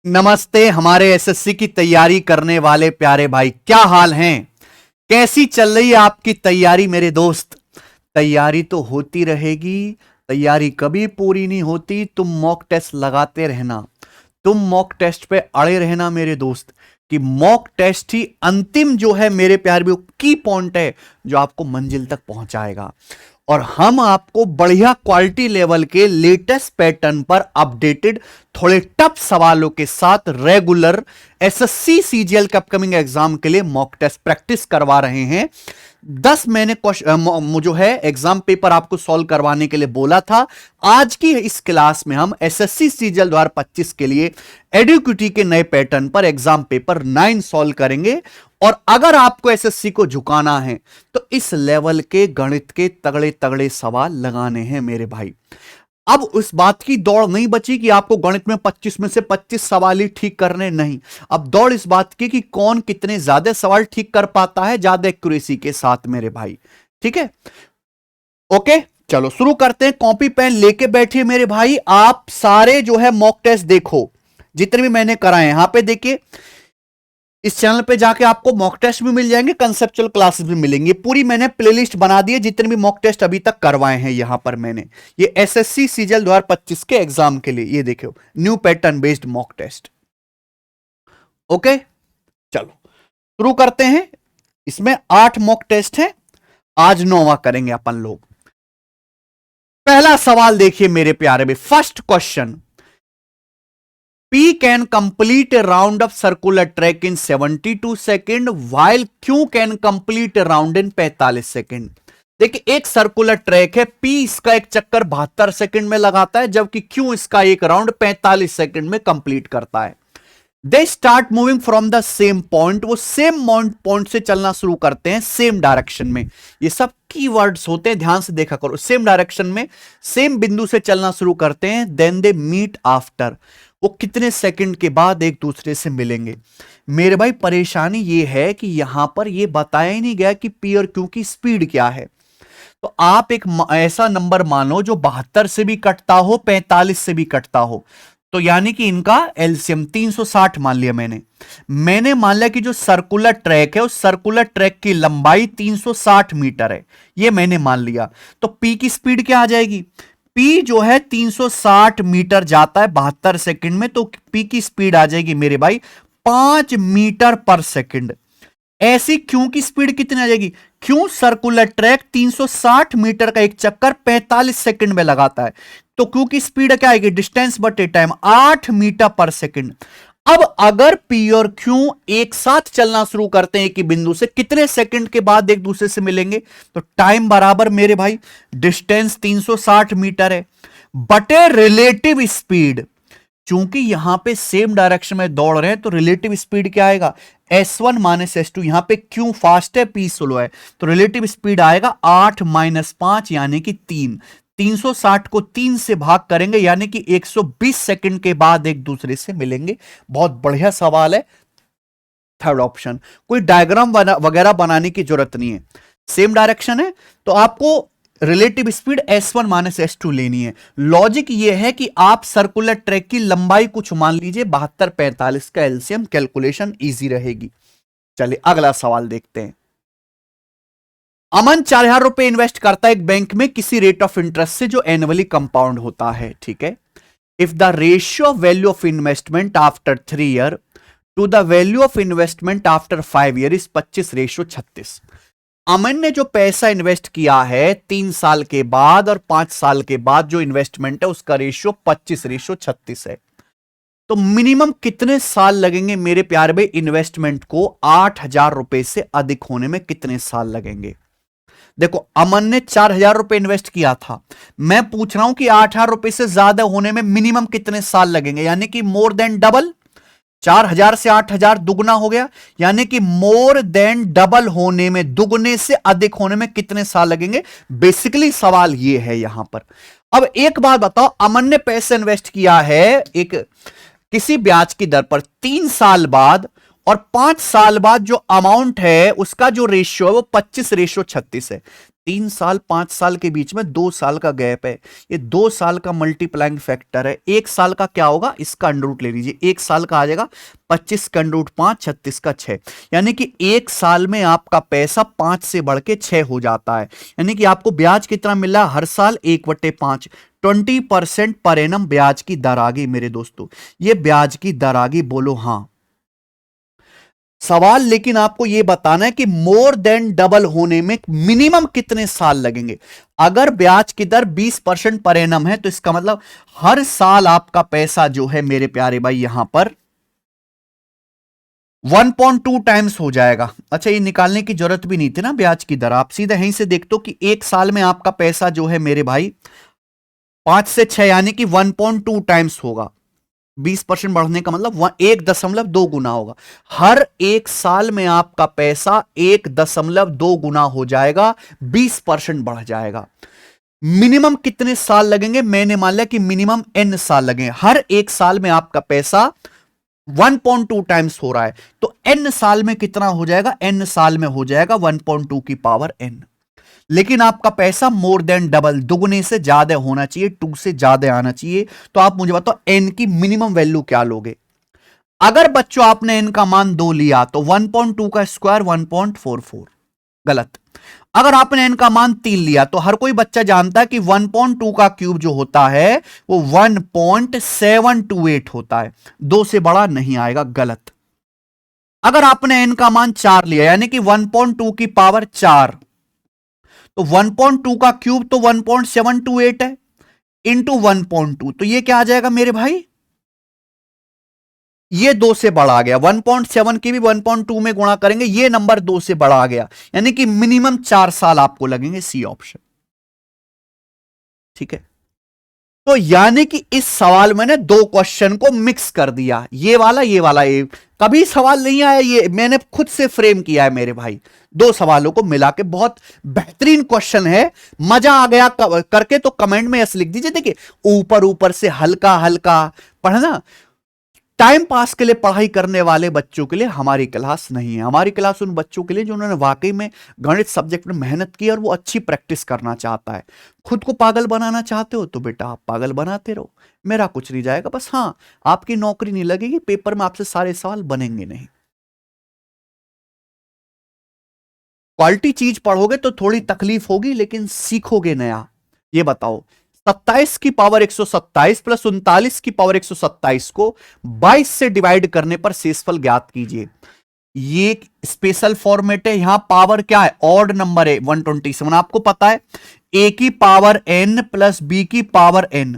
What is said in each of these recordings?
नमस्ते हमारे एसएससी की तैयारी करने वाले प्यारे भाई, क्या हाल हैं? कैसी चल रही है आपकी तैयारी मेरे दोस्त? तैयारी तो होती रहेगी, तैयारी कभी पूरी नहीं होती। तुम मॉक टेस्ट लगाते रहना, तुम मॉक टेस्ट पे अड़े रहना मेरे दोस्त, कि मॉक टेस्ट ही अंतिम जो है मेरे प्यारे भाई की पॉइंट है जो आपको मंजिल तक पहुंचाएगा। और हम आपको बढ़िया क्वालिटी लेवल के लेटेस्ट पैटर्न पर अपडेटेड थोड़े टफ सवालों के साथ रेगुलर एसएससी सीजीएल के अपकमिंग एग्जाम के लिए मॉक टेस्ट प्रैक्टिस करवा रहे हैं। 10 मैंने जो है एग्जाम पेपर आपको सॉल्व करवाने के लिए बोला था। आज की इस क्लास में हम एसएससी सीजीएल 2025 के लिए एडुक्यूटी के नए पैटर्न पर एग्जाम पेपर 9 सॉल्व करेंगे। और अगर आपको एसएससी को झुकाना है तो इस लेवल के गणित के तगड़े तगड़े सवाल लगाने हैं मेरे भाई। अब उस बात की दौड़ नहीं बची कि आपको गणित में 25 में से 25 सवाल ही ठीक करने, नहीं। अब दौड़ इस बात की कि कौन कितने ज्यादा सवाल ठीक कर पाता है ज्यादा एक्यूरेसी के साथ मेरे भाई। ठीक है, ओके, चलो शुरू करते हैं। कॉपी पेन लेके बैठिए मेरे भाई। आप सारे जो है मॉक टेस्ट देखो, जितने भी मैंने कराए यहां पे देखिए। इस चैनल पे जाके आपको मॉक टेस्ट भी मिल जाएंगे, कंसेप्चुअल क्लासेस भी मिलेंगी। पूरी मैंने प्लेलिस्ट बना दी है जितने भी मॉक टेस्ट अभी तक करवाए हैं यहां पर मैंने। ये एसएससी सीजीएल 2025 के एग्जाम के लिए, ये देखो new pattern based mock test. Okay, चलो शुरू करते हैं। इसमें 8 मॉक टेस्ट हैं, आज 9वां करेंगे अपन लोग। पहला सवाल देखिए मेरे प्यारे में, first question. P can complete a round of circular track in 72 second while Q can complete a round in 45 second. देखिए एक सर्कुलर ट्रैक है, P इसका एक चक्कर 72 सेकेंड में लगाता है, जबकि Q इसका एक राउंड 45 सेकेंड में कंप्लीट करता है। They start moving from the same point, वो सेम पॉइंट से चलना शुरू करते हैं, सेम डायरेक्शन में। ये सब कीवर्ड्स होते हैं, ध्यान से देखा करो। सेम डायरेक्शन में सेम बिंदु से चलना शुरू करते हैं। देन दे मीट आफ्टर, वो कितने सेकंड के बाद एक दूसरे से मिलेंगे। मेरे भाई परेशानी ये है कि यहां पर ये बताया ही नहीं गया कि पी और क्यू की स्पीड क्या है। तो आप एक ऐसा नंबर मानो जो 72 से भी कटता हो, 45 से भी कटता हो, तो यानी कि इनका एलसीएम 360 मान लिया मैंने मान लिया कि जो सर्कुलर ट्रैक है उस सर्कुलर ट्रैक की लंबाई 360 मीटर है, ये मैंने मान लिया। तो पी की स्पीड क्या आ जाएगी? पी जो है 360 मीटर जाता है 72 सेकंड में, तो पी की स्पीड आ जाएगी मेरे भाई 5 मीटर पर सेकंड। ऐसी क्यू की स्पीड कितनी आ जाएगी? क्यों सर्कुलर ट्रैक 360 मीटर का एक चक्कर 45 सेकंड में लगाता है, तो क्यू की स्पीड क्या आएगी? डिस्टेंस बटे टाइम, 8 मीटर पर सेकंड। अब अगर पी और क्यू एक साथ चलना शुरू करते हैं एक ही बिंदु से, कितने सेकंड के बाद एक दूसरे से मिलेंगे? तो टाइम बराबर मेरे भाई डिस्टेंस 360 मीटर है बटे रिलेटिव स्पीड। चूंकि यहां पे सेम डायरेक्शन में दौड़ रहे हैं तो रिलेटिव स्पीड क्या आएगा? S1 minus S2। यहां पे क्यू फास्ट है, पी स्लो है, तो रिलेटिव स्पीड आएगा 8 माइनस 5 यानी कि 3। 360 को 3 से भाग करेंगे यानी कि 120 सेकंड के बाद एक दूसरे से मिलेंगे। बहुत बढ़िया सवाल है, थर्ड ऑप्शन। कोई डायग्राम वगैरह बनाने की जरूरत नहीं है, सेम डायरेक्शन है तो आपको relative speed S1 minus S2 लेनी है। लॉजिक यह है कि आप सर्कुलर ट्रैक की लंबाई कुछ मान लीजिए 72 45 का एलसीएम, कैलकुलेशन इजी रहेगी। चलिए अगला सवाल देखते हैं। अमन 4000 रुपए इन्वेस्ट करता है एक बैंक में किसी रेट ऑफ इंटरेस्ट से जो एनुअली कंपाउंड होता है, ठीक है। If the ratio of value of investment after 3 year to the value of investment after 5 year is 25:36। Aman ने जो पैसा इन्वेस्ट किया है 3 साल के बाद और 5 साल के बाद जो इन्वेस्टमेंट है उसका रेशियो 25:36 है। तो मिनिमम कितने साल लगेंगे मेरे प्यारे भाई इन्वेस्टमेंट को 8000 रुपए से अधिक होने में? कितने साल लगेंगे? देखो अमन ने 4000 रुपए इन्वेस्ट किया था, मैं पूछ रहा हूं कि 8000 रुपए से ज्यादा होने में मिनिमम कितने साल लगेंगे, यानी कि मोर देन डबल। 4000 से 8000 दुगना हो गया, यानी कि मोर देन डबल होने में, दुगने से अधिक होने में कितने साल लगेंगे? बेसिकली सवाल यह है यहां पर। अब एक बात बताओ, अमन ने पैसे इन्वेस्ट किया है एक किसी ब्याज की दर पर 3 साल बाद, और 5 साल बाद जो अमाउंट है उसका जो रेशियो है वो 25:36 है। 3 साल 5 साल के बीच में 2 साल का गैप है। ये 2 साल का मल्टीप्लाइंग फैक्टर है। 1 साल का क्या होगा, इसका अंडर रूट ले लीजिए। 1 साल का आ जाएगा 25 का अंडर रूट 5, 36 का 6। यानी कि 1 साल में आपका पैसा 5 से बढ़ के 6 हो जाता है। यानी कि आपको ब्याज कितना मिल रहा है हर साल 1/5, 20% पर एनम ब्याज की दर आ गई मेरे दोस्तों। ये ब्याज की दर आ गई, बोलो हां। सवाल लेकिन आपको यह बताना है कि मोर देन डबल होने में मिनिमम कितने साल लगेंगे। अगर ब्याज की दर 20% पर एनम है तो इसका मतलब हर साल आपका पैसा जो है मेरे प्यारे भाई यहां पर 1.2 टाइम्स हो जाएगा। अच्छा, ये निकालने की जरूरत भी नहीं थी ना ब्याज की दर, आप सीधे यहीं से देखते हो कि 1 साल में आपका पैसा जो है मेरे भाई 5 से 6 यानी कि 1.2 टाइम्स होगा। 20% बढ़ने का मतलब 1.2 गुना होगा। हर 1 साल में आपका पैसा 1.2 गुना हो जाएगा, 20% बढ़ जाएगा। मिनिमम कितने साल लगेंगे, मैंने मान लिया कि मिनिमम n साल लगेंगे। हर 1 साल में आपका पैसा 1.2 टाइम्स हो रहा है तो n साल में कितना हो जाएगा, n साल में हो जाएगा 1.2 की पावर n। लेकिन आपका पैसा मोर देन डबल, दुगने से ज्यादा होना चाहिए, 2 से ज्यादा आना चाहिए। तो आप मुझे बताओ एन की मिनिमम वैल्यू क्या लोगे। अगर बच्चों आपने एन का मान 2 लिया तो 1.2 का स्क्वायर 1.44, गलत। अगर आपने एन का मान 3 लिया तो हर कोई बच्चा जानता है कि 1.2 का क्यूब जो होता है वो 1.728 होता है, 2 से बड़ा नहीं आएगा, गलत। अगर आपने एन का मान 4 लिया यानी कि 1.2 की पावर 4, तो 1.2 का क्यूब तो 1.728 है, इंटू 1.2, तो ये क्या आ जाएगा मेरे भाई, ये 2 से बड़ा आ गया। 1.7 की भी 1.2 में गुणा करेंगे, ये नंबर 2 से बड़ा आ गया, यानी कि मिनिमम 4 साल आपको लगेंगे, सी ऑप्शन। ठीक है, तो यानी कि इस सवाल में ने 2 क्वेश्चन को मिक्स कर दिया, ये वाला ये कभी सवाल नहीं आया, ये मैंने खुद से फ्रेम किया है मेरे भाई। 2 सवालों को मिला के बहुत बेहतरीन क्वेश्चन है, मजा आ गया करके तो कमेंट में यस लिख दीजिए। देखिए ऊपर ऊपर से हल्का हल्का पढ़ना, टाइम पास के लिए पढ़ाई करने वाले बच्चों के लिए हमारी क्लास नहीं है। हमारी क्लास उन बच्चों के लिए जिन्होंने वाकई में गणित सब्जेक्ट में मेहनत की और वो अच्छी प्रैक्टिस करना चाहता है। खुद को पागल बनाना चाहते हो तो बेटा आप पागल बनाते रहो, मेरा कुछ नहीं जाएगा। बस हाँ, आपकी नौकरी नहीं लगेगी, पेपर में आपसे सारे सवाल बनेंगे नहीं। क्वालिटी चीज पढ़ोगे तो थोड़ी तकलीफ होगी लेकिन सीखोगे नया। ये बताओ 27 की पावर 127 प्लस 39 की पावर 127 को 22 से डिवाइड करने पर शेषफल ज्ञात कीजिए। ये स्पेशल फॉर्मेट है, यहां पावर क्या है, ऑड नंबर है 127। आपको पता है a की पावर n प्लस b की पावर n,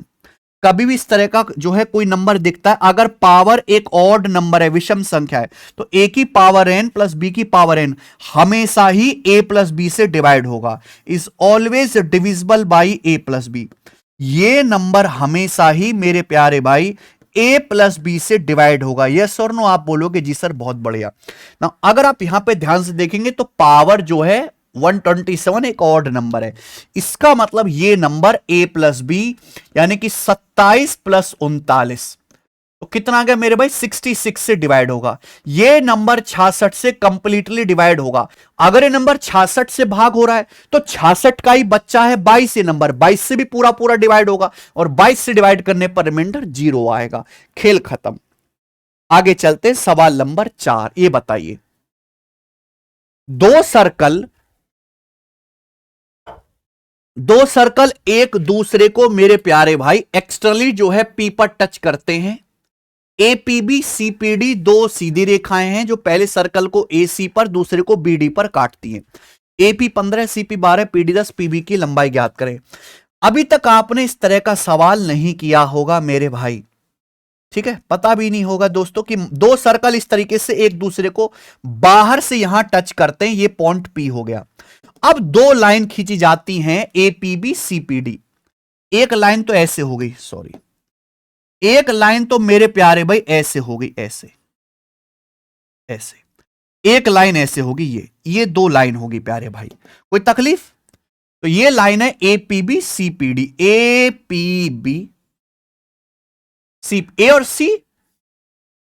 कभी भी इस तरह का जो है कोई नंबर दिखता है अगर पावर एक ऑड नंबर है, विषम संख्या है, तो a की पावर n प्लस b की पावर n हमेशा ही a प्लस बी से डिवाइड होगा, is always divisible by a plus B. ये नंबर हमेशा ही मेरे प्यारे भाई a प्लस बी से डिवाइड होगा। यस और नो, आप बोलोगे जी सर बहुत बढ़िया ना। अगर आप यहां पे ध्यान से देखेंगे तो पावर जो है 127 एक ऑड नंबर है, इसका मतलब ये नंबर a प्लस बी यानी कि 27 प्लस 39, तो कितना आ गया मेरे भाई 66 से डिवाइड होगा। ये नंबर 66 से कंप्लीटली डिवाइड होगा। अगर ये नंबर 66 से भाग हो रहा है तो 66 का ही बच्चा है 22, ये नंबर 22 से भी पूरा पूरा डिवाइड होगा और 22 से डिवाइड करने पर रिमाइंडर 0 आएगा। खेल खत्म। आगे चलते सवाल नंबर 4। ये बताइए दो सर्कल एक दूसरे को मेरे प्यारे भाई एक्सटर्नली जो है पी पर टच करते हैं। एपीबी सीपीडी दो सीधी रेखाएं हैं जो पहले सर्कल को एसी पर दूसरे को बीडी पर काटती हैं। एपी 15 सीपी 12 पीडी 10 पीबी की लंबाई ज्ञात करें। अभी तक आपने इस तरह का सवाल नहीं किया होगा मेरे भाई, ठीक है, पता भी नहीं होगा दोस्तों कि दो सर्कल इस तरीके से एक दूसरे को बाहर से यहां टच करते हैं, ये पॉइंट पी हो गया। अब 2 लाइन खींची जाती हैं एपीबी सीपीडी। एक लाइन तो ऐसे हो गई, सॉरी, एक लाइन तो मेरे प्यारे भाई ऐसे हो गई, ऐसे ऐसे एक लाइन ऐसे होगी, ये 2 लाइन होगी प्यारे भाई, कोई तकलीफ। तो ये लाइन है एपीबी सीपीडी, एपीबी सी, ए और सी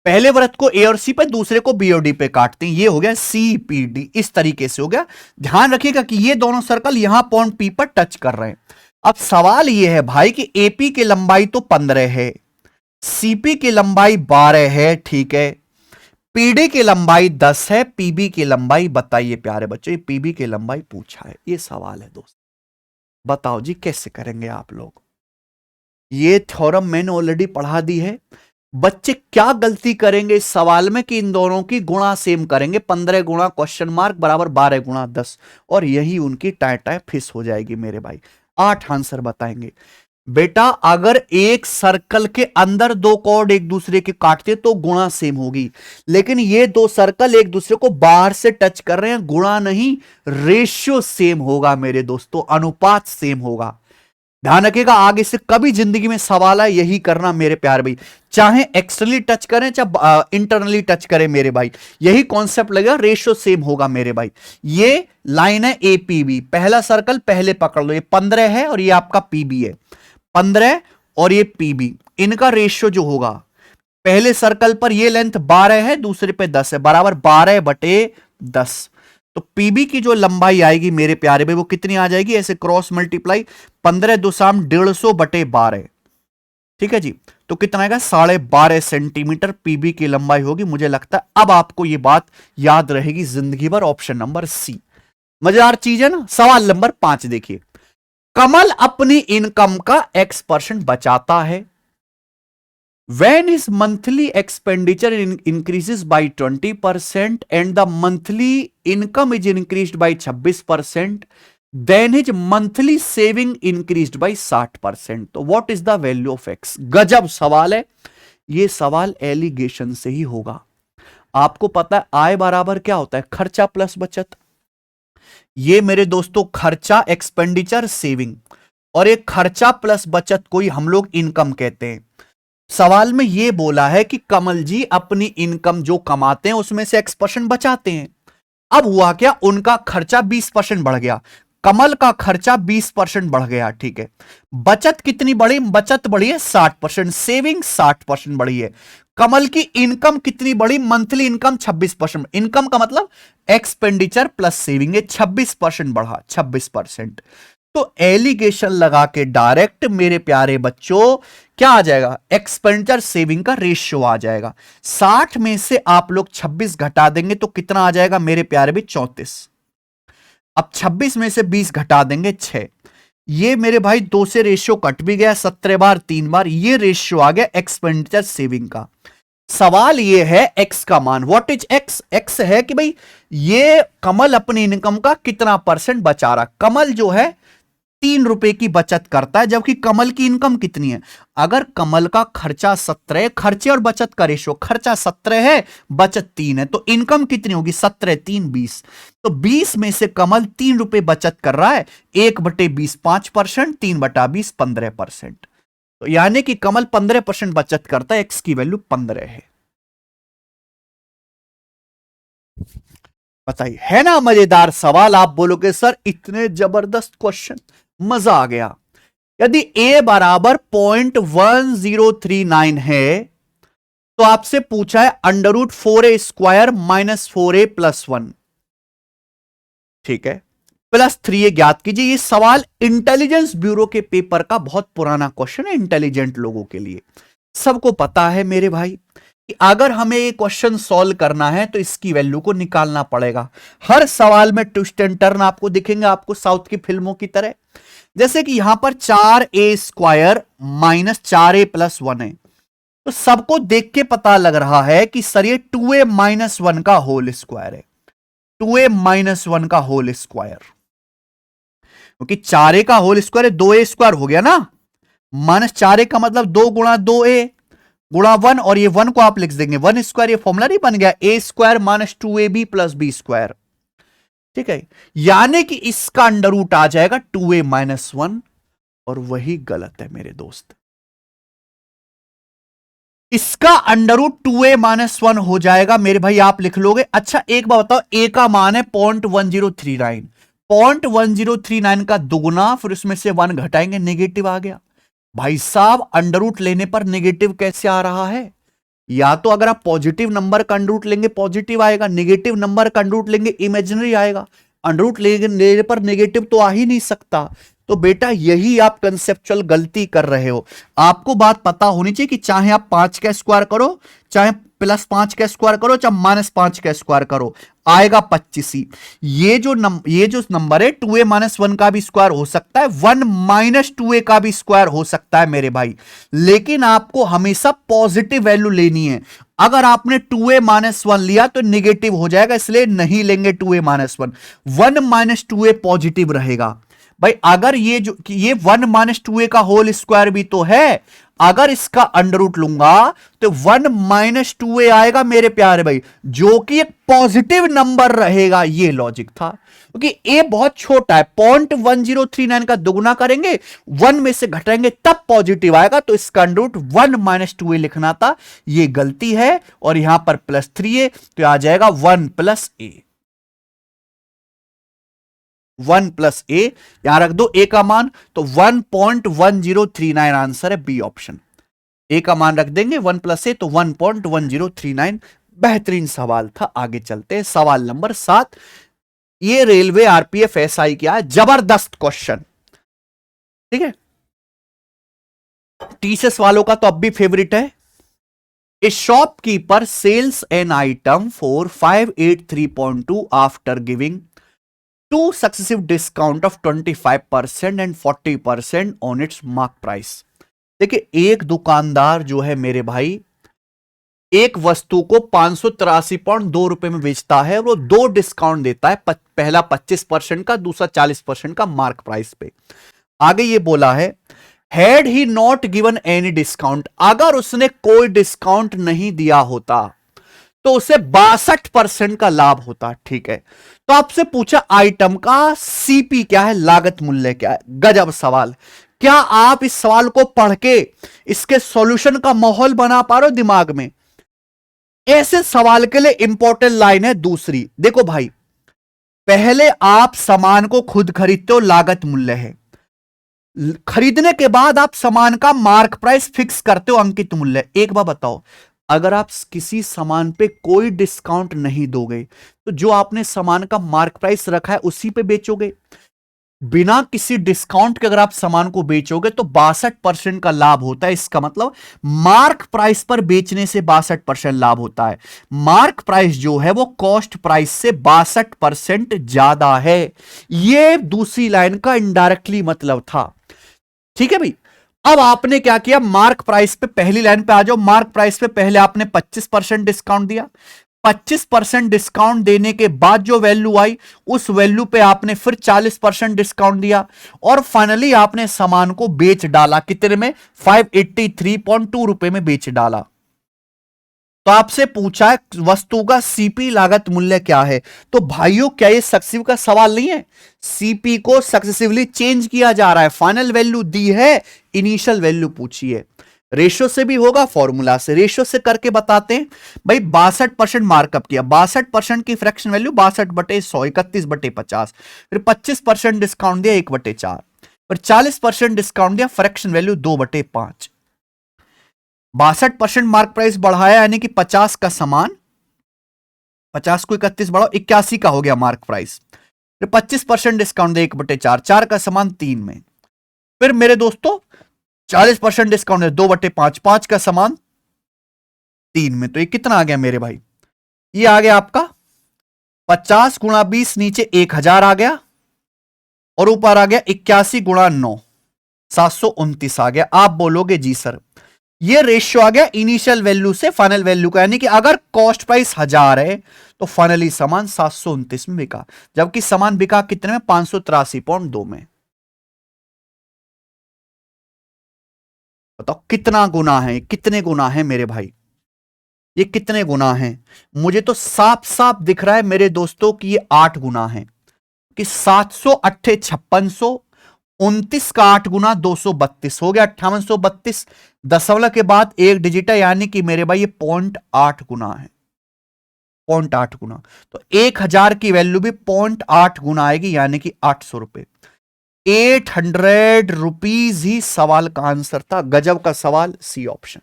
पहले वृत्त को ए और सी पे, दूसरे को बी और डी पे काटते हैं। ये हो गया सी पी डी, इस तरीके से हो गया। ध्यान रखिएगा कि ये दोनों सर्कल यहां पॉइंट पी पर टच कर रहे हैं। अब सवाल ये है भाई कि एपी की लंबाई तो 15 है, सीपी की लंबाई 12 है, ठीक है, पीडी की लंबाई 10 है, पीबी की लंबाई बताइए प्यारे बच्चों। ये पीबी की लंबाई पूछा है, ये सवाल है दोस्त। बताओ जी कैसे करेंगे आप लोग। ये थ्योरम मैंने ऑलरेडी पढ़ा दी है। बच्चे क्या गलती करेंगे इस सवाल में कि इन दोनों की गुणा सेम करेंगे, 15 गुणा क्वेश्चन मार्क बराबर 12 गुणा 10, और यही उनकी टाइ टाइ फिस हो जाएगी मेरे भाई। 8 आंसर बताएंगे। बेटा अगर एक सर्कल के अंदर दो कॉर्ड एक दूसरे के काटते तो गुणा सेम होगी, लेकिन ये दो सर्कल एक दूसरे को बाहर से टच कर रहे हैं, गुणा नहीं रेशियो सेम होगा मेरे दोस्तों, अनुपात सेम होगा। ध्यान रखिएगा आगे से कभी जिंदगी में सवाल है यही करना मेरे प्यारे भाई, चाहे एक्सटर्नली टच करें चाहे इंटरनली टच करें मेरे भाई, यही कॉन्सेप्ट लगेगा, रेशियो सेम होगा मेरे भाई। ये लाइन है एपीबी, पहला सर्कल पहले पकड़ लो, ये 15 है और ये आपका पीबी है, 15 और ये पीबी, इनका रेशियो जो होगा, पहले सर्कल पर ये लेंथ 12 है, दूसरे पे 10 है, बराबर 12/10। तो पीबी की जो लंबाई आएगी मेरे प्यारे भाई वो कितनी आ जाएगी, ऐसे क्रॉस मल्टीप्लाई 15 2 150/12, ठीक है जी। तो कितना आएगा 12.5 सेंटीमीटर पीबी की लंबाई होगी। मुझे लगता है अब आपको ये बात याद रहेगी जिंदगी भर। ऑप्शन नंबर सी मजेदार चीज है ना। सवाल नंबर 5 देखिए, कमल अपनी इनकम का X% बचाता है। When his monthly expenditure increases by 20% and the monthly income is increased by 26%, then his monthly saving increased by 60%. तो what is the value of X? गजब सवाल है। ये सवाल एलिगेशन से ही होगा। आपको पता है आय बराबर क्या होता है, खर्चा प्लस बचत। ये मेरे दोस्तों खर्चा एक्सपेंडिचर सेविंग, और एक खर्चा प्लस बचत को ही हम लोग इनकम कहते हैं। सवाल में यह बोला है कि कमल जी अपनी इनकम जो कमाते हैं उसमें से X% बचाते हैं। अब हुआ क्या, उनका खर्चा 20% बढ़ गया, कमल का खर्चा 20% बढ़ गया, ठीक है। बचत कितनी बढ़ी, बचत बढ़ी है 60%, सेविंग 60% बढ़ी है। कमल की इनकम कितनी बढ़ी, मंथली इनकम 26%, इनकम का मतलब एक्सपेंडिचर प्लस सेविंग है, 26% बढ़ा, 26%। तो एलिगेशन लगा के डायरेक्ट मेरे प्यारे बच्चों क्या आ जाएगा, एक्सपेंडिचर सेविंग का रेशियो आ जाएगा। 60 में से आप लोग 26 घटा देंगे तो कितना आ जाएगा मेरे प्यारे भी, 34। अब 26 में से 20 घटा देंगे 6, ये मेरे भाई 2 से रेशियो कट भी गया, 17 बार 3 बार, ये रेशियो आ गया एक्सपेंडिचर सेविंग का। सवाल ये है एक्स का मान, व्हाट इज एक्स, एक्स है कि भाई ये कमल अपनी इनकम का कितना % बचा रहा। कमल जो है 3 रुपए की बचत करता है, जबकि कमल की इनकम कितनी है। अगर कमल का खर्चा 17, खर्चे और बचत का रेशियो, खर्चा 17 है बचत 3 है, तो इनकम कितनी होगी, 17 3 20। तो 20 में से कमल 3 रुपए बचत कर रहा है, 1/20 5%, 3/20 15%। तो यानी कि कमल 15% बचत करता है, एक्स की वैल्यू 15 है। बताइए, है ना मजेदार सवाल। आप बोलोगे सर इतने जबरदस्त क्वेश्चन, मजा आ गया। यदि a बराबर 0.1039 है तो आपसे पूछा है √4a² -4a + 1, ठीक है, +3a ज्ञात कीजिए। ये सवाल इंटेलिजेंस ब्यूरो के पेपर का बहुत पुराना क्वेश्चन है, इंटेलिजेंट लोगों के लिए। सबको पता है मेरे भाई कि अगर हमें ये क्वेश्चन सॉल्व करना है तो इसकी वैल्यू को निकालना पड़ेगा। हर सवाल में ट्विस्ट एंड टर्न आपको दिखेंगे, आपको साउथ की फिल्मों की तरह। जैसे कि यहां पर 4a² -4a + 1 है, तो सबको देख के पता लग रहा है कि सर ये 2a - 1 का होल स्क्वायर है, 2a - 1 का होल स्क्वायर, क्योंकि 4a का होल स्क्वायर है, 2a² हो गया ना, -4a का मतलब 2 × 2a × 1, और ये 1 को आप लिख देंगे 1², ये फॉर्मूला नहीं बन गया, a² - 2ab + b², ठीक है। यानी कि इसका √ आ जाएगा 2a - 1, और वही गलत है मेरे दोस्त। इसका √ 2a - 1 हो जाएगा मेरे भाई, आप लिख लोगे। अच्छा एक बात बताओ, a का मान है 0.1039, 0.1039 का दुगुना, फिर उसमें से 1 घटाएंगे, नेगेटिव आ गया। भाई साहब √ लेने पर नेगेटिव कैसे आ रहा है, या तो अगर आप पॉजिटिव नंबर का अंडर रूट लेंगे पॉजिटिव आएगा, नेगेटिव नंबर का अंडर रूट लेंगे इमेजिनरी आएगा। अंडर रूट लेने पर नेगेटिव तो आ ही नहीं सकता। तो बेटा यही आप कंसेप्चुअल गलती कर रहे हो। आपको बात पता होनी चाहिए कि चाहे आप 5 का स्क्वायर करो, चाहे +5 का स्क्वायर करो, चाहे -5 का स्क्वायर करो, आएगा 25 ही। ये जो नंबर है 2a - 1 का भी स्क्वायर हो सकता है, 1 - 2a का भी स्क्वायर हो सकता है मेरे भाई, लेकिन आपको हमेशा पॉजिटिव वैल्यू लेनी है। अगर आपने 2a - 1 लिया तो नेगेटिव हो जाएगा, इसलिए नहीं लेंगे 2a - 1। 1 - 2a पॉजिटिव रहेगा भाई। अगर ये 1 - 2a का होल स्क्वायर भी तो है, अगर इसका अंडर रूट लूंगा तो 1 - 2a आएगा मेरे प्यारे भाई, जो कि एक पॉजिटिव नंबर रहेगा। ये लॉजिक था, क्योंकि a बहुत छोटा है, 0.1039 का दुगुना करेंगे 1 में से घटाएंगे तब पॉजिटिव आएगा, तो इसका अंडर रूट 1 - 2a लिखना था, ये गलती है। और यहां पर +3a तो आ जाएगा 1 + a, 1 + a यहां रख दो a का मान, तो 1.1039 आंसर है बी ऑप्शन। a का मान रख देंगे 1 + a तो 1.1039। बेहतरीन सवाल था। आगे चलते हैं सवाल नंबर 7। ये रेलवे आरपीएफ एसआई क्या है, जबरदस्त क्वेश्चन, ठीक है। टीसीएस वालों का तो अब भी फेवरेट है। A shopkeeper sells an item for 583.2 after giving 2 successive discount of 25% and 40% on its mark price। देखिए एक दुकानदार जो है मेरे भाई, एक वस्तु को 583.2 में बेचता है, वो 2 डिस्काउंट देता है, पहला 25% का, दूसरा 40% का मार्क प्राइस पे। आगे ये बोला है had he not given any discount, अगर उसने कोई डिस्काउंट नहीं दिया होता तो उसे 62% का लाभ होता, ठीक है। तो आपसे पूछा आइटम का सीपी क्या है, लागत मूल्य क्या है। गजब सवाल। क्या आप इस सवाल को पढ़ के इसके सॉल्यूशन का माहौल बना पा रहे हो दिमाग में। ऐसे सवाल के लिए इंपॉर्टेंट लाइन है दूसरी, देखो भाई, पहले आप सामान को खुद खरीदते हो, लागत मूल्य है। खरीदने के बाद आप सामान का मार्क प्राइस फिक्स करते हो, अंकित मूल्य। एक बार बताओ, अगर आप किसी सामान पे कोई डिस्काउंट नहीं दोगे तो जो आपने सामान का मार्क प्राइस रखा है उसी पे बेचोगे। बिना किसी डिस्काउंट के अगर आप सामान को बेचोगे तो 62% का लाभ होता है। इसका मतलब मार्क प्राइस पर बेचने से 62% लाभ होता है। मार्क प्राइस जो है वो कॉस्ट प्राइस से 62% ज्यादा है। यह दूसरी लाइन का इनडायरेक्टली मतलब था, ठीक है भाई। अब आपने क्या किया, मार्क प्राइस पे पहली लाइन पे आ जाओ। मार्क प्राइस पे पहले आपने 25% डिस्काउंट दिया, 25% डिस्काउंट देने के बाद जो वैल्यू आई उस वैल्यू पे आपने फिर 40% डिस्काउंट दिया, और फाइनली आपने सामान को बेच डाला कितने में, 583.2 रुपए में बेच डाला। तो आपसे पूछा है वस्तु का सीपी लागत मूल्य क्या है। तो भाइयों क्या ये सक्सेसिव का सवाल नहीं है, सीपी को सक्सेसिवली चेंज किया जा रहा है। फाइनल वैल्यू दी है, इनिशियल वैल्यू पूछी है। रेशो से भी होगा, फॉर्मूला से, रेशो से करके बताते हैं भाई। 62% मार्कअप किया, 62% की फ्रैक्शन वैल्यू 62/100, 31/50, फिर 25% डिस्काउंट दिया 1/4, फिर 40% डिस्काउंट दिया, फ्रैक्शन वैल्यू 2/5। 62% मार्क प्राइस बढ़ाया, यानी कि 50 का समान, 50 को 31 बढ़ाओ, 81 का हो गया मार्क प्राइस। फिर 25% डिस्काउंट दे 1/4, 4 का समान 3 में। फिर मेरे दोस्तों 40% डिस्काउंट है 2/5, 5 का समान 3 में। तो ये कितना आ गया मेरे भाई, ये आ गया आपका 50 × 20 नीचे 1000 आ गया, और ऊपर आ गया 81 × 9 729 आ गया। आप बोलोगे जी सर ये रेशियो आ गया इनिशियल वैल्यू से फाइनल वैल्यू का, यानी कि अगर कॉस्ट प्राइस 1000 है तो फाइनली सामान 729 में बिका, जबकि सामान बिका कितने में, 583.2 में। बताओ कितना गुना है, कितने गुना है मेरे भाई, ये कितने गुना है। मुझे तो साफ साफ दिख रहा है मेरे दोस्तों कि ये 8 गुना है, कि 700 अट्ठे 5600, 29 का 8 गुना 232 हो गया 5832। दशमलव के बाद एक डिजिट है, यानी कि मेरे भाई ये 0.8 गुना है, 0.8 गुना। तो 1000 की वैल्यू भी 0.8 गुना आएगी, यानी कि 800 रुपए। 800 रुपीज ही सवाल का आंसर था। गजब का सवाल, सी ऑप्शन।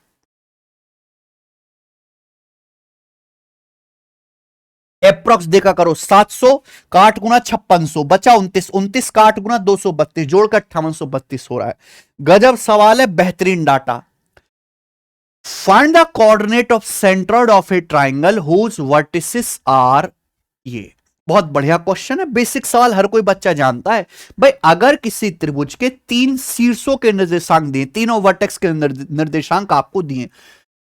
एप्रोक्स देखा करो 700 का 8 गुना 5600 बचा 29, 29 का 8 गुना 232 जोड़कर 5832 हो रहा है। गजब सवाल है, बेहतरीन data. Find the coordinate of centroid of a triangle whose vertices are, ये बहुत बढ़िया क्वेश्चन है, बेसिक सवाल, हर कोई बच्चा जानता है भाई। अगर किसी त्रिभुज के 3 शीर्षों के निर्देशांक दिए, तीनों वर्टेक्स के निर्देशांक आपको दिए,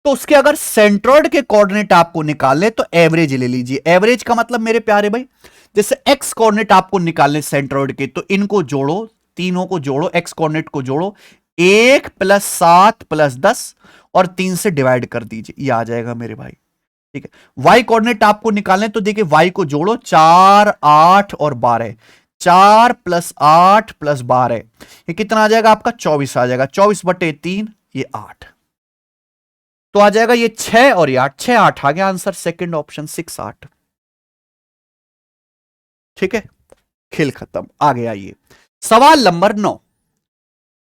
तो उसके अगर सेंट्रोइड के कोऑर्डिनेट आपको निकालने तो एवरेज ले लीजिए। एवरेज का मतलब मेरे प्यारे भाई, जैसे एक्स कोऑर्डिनेट आपको निकालने सेंट्रोइड के, तो इनको जोड़ो, तीनों को जोड़ो, एक्स कोऑर्डिनेट को जोड़ो, 1 + 7 + 10 और 3 से डिवाइड कर दीजिए, ये आ जाएगा मेरे भाई। ठीक है, वाई कोऑर्डिनेट आपको निकालने तो देखिए वाई को जोड़ो, 4, 8 और 12, 4 + 8 + 12, ये कितना आ जाएगा आपका? 24 आ जाएगा। 24/3 ये 8, तो आ जाएगा ये 6 और ये 8, 6 8 आ गया आंसर, सेकंड ऑप्शन 6 8। ठीक है, खेल खत्म। आगे आइए, सवाल नंबर 9।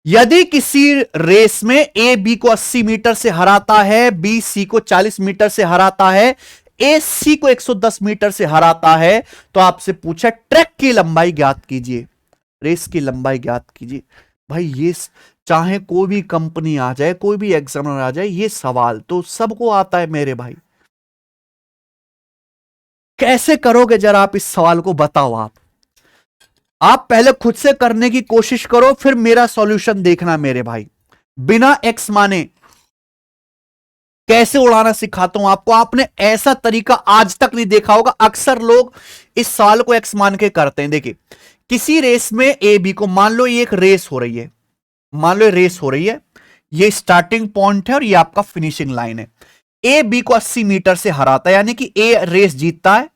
यदि किसी रेस में ए बी को 80 मीटर से हराता है, बी सी को 40 मीटर से हराता है, ए सी को 110 मीटर से हराता है, तो आपसे पूछा ट्रैक की लंबाई ज्ञात कीजिए, रेस की लंबाई ज्ञात कीजिए। भाई ये चाहे कोई भी कंपनी आ जाए, कोई भी एग्जामिनर आ जाए, ये सवाल तो सबको आता है मेरे भाई। कैसे करोगे जरा आप इस सवाल को बताओ। आप पहले खुद से करने की कोशिश करो, फिर मेरा सॉल्यूशन देखना मेरे भाई। बिना एक्स माने कैसे उड़ाना सिखाता हूं आपको। आपने ऐसा तरीका आज तक नहीं देखा होगा। अक्सर लोग इस सवाल को एक्स मान के करते हैं। देखिए, किसी रेस में ए बी को, मान लो ये एक रेस हो रही है, मान लो रेस हो रही है, ये स्टार्टिंग पॉइंट है और ये आपका फिनिशिंग लाइन है। ए बी को 80 मीटर से हराता है, यानी कि ए रेस जीतता है,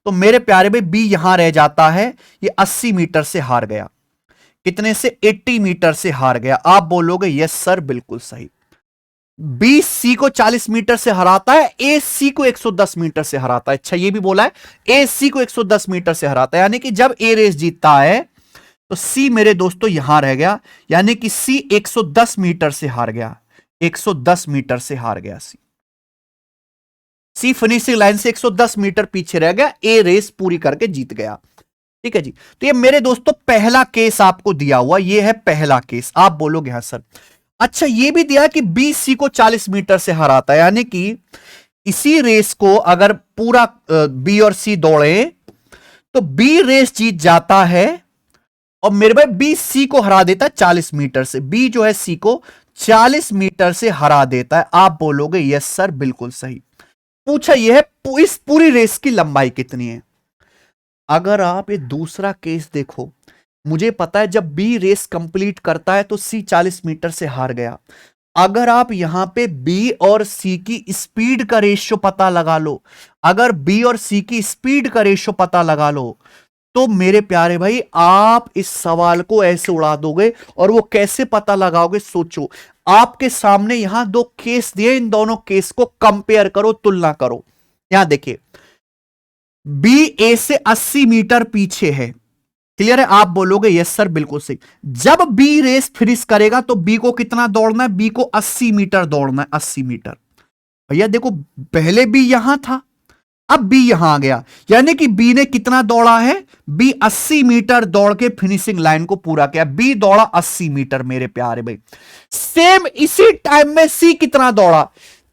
तो मेरे प्यारे भाई बी यहां रह जाता है, ये 80 मीटर से हार गया। कितने से? 80 मीटर से हार गया। आप बोलोगे यस सर, बिल्कुल सही। बी सी को 40 मीटर से हराता है, ए सी को 110 मीटर से हराता है। अच्छा, ये भी बोला है ए सी को 110 मीटर से हराता है, यानी कि जब ए रेस जीतता है तो सी मेरे दोस्तों यहां रह गया, यानी कि सी 110 मीटर से हार गया, 110 मीटर से हार गया सी। सी फिनिशिंग लाइन से 110 मीटर पीछे रह गया, ए रेस पूरी करके जीत गया। ठीक है जी, तो ये मेरे दोस्तों पहला केस आपको दिया हुआ, ये है पहला केस। आप बोलोगे हाँ सर। अच्छा, ये भी दिया कि बी सी को 40 मीटर से हराता है, यानी कि इसी रेस को अगर पूरा बी और सी दौड़े तो बी रेस जीत जाता है, और मेरे भाई बी सी को हरा देता है 40 मीटर से। बी जो है सी को 40 मीटर से हरा देता है। आप बोलोगे यस सर, बिल्कुल सही। पूछा यह है इस पूरी रेस की लंबाई कितनी है। अगर आप ये दूसरा केस देखो, मुझे पता है जब बी रेस कंप्लीट करता है तो सी 40 मीटर से हार गया। अगर आप यहां पे बी और सी की स्पीड का रेशियो पता लगा लो, अगर बी और सी की स्पीड का रेशियो पता लगा लो, तो मेरे प्यारे भाई आप इस सवाल को ऐसे उड़ा दोगे। और वो कैसे पता लगाओगे, सोचो। आपके सामने यहां 2 केस दिए, इन दोनों केस को कंपेयर करो, तुलना करो। यहां देखिए, बी ए से 80 मीटर पीछे है, क्लियर है? आप बोलोगे यस सर, बिल्कुल सही। जब बी रेस फिनिश करेगा तो बी को कितना दौड़ना है? बी को 80 मीटर दौड़ना है, 80 मीटर। भैया देखो, पहले बी यहां था, अब बी यहां आ गया, यानी कि बी ने कितना दौड़ा है? बी 80 मीटर दौड़ के फिनिशिंग लाइन को पूरा किया। बी दौड़ा 80 मीटर मेरे प्यारे भाई। सेम इसी टाइम में सी कितना दौड़ा?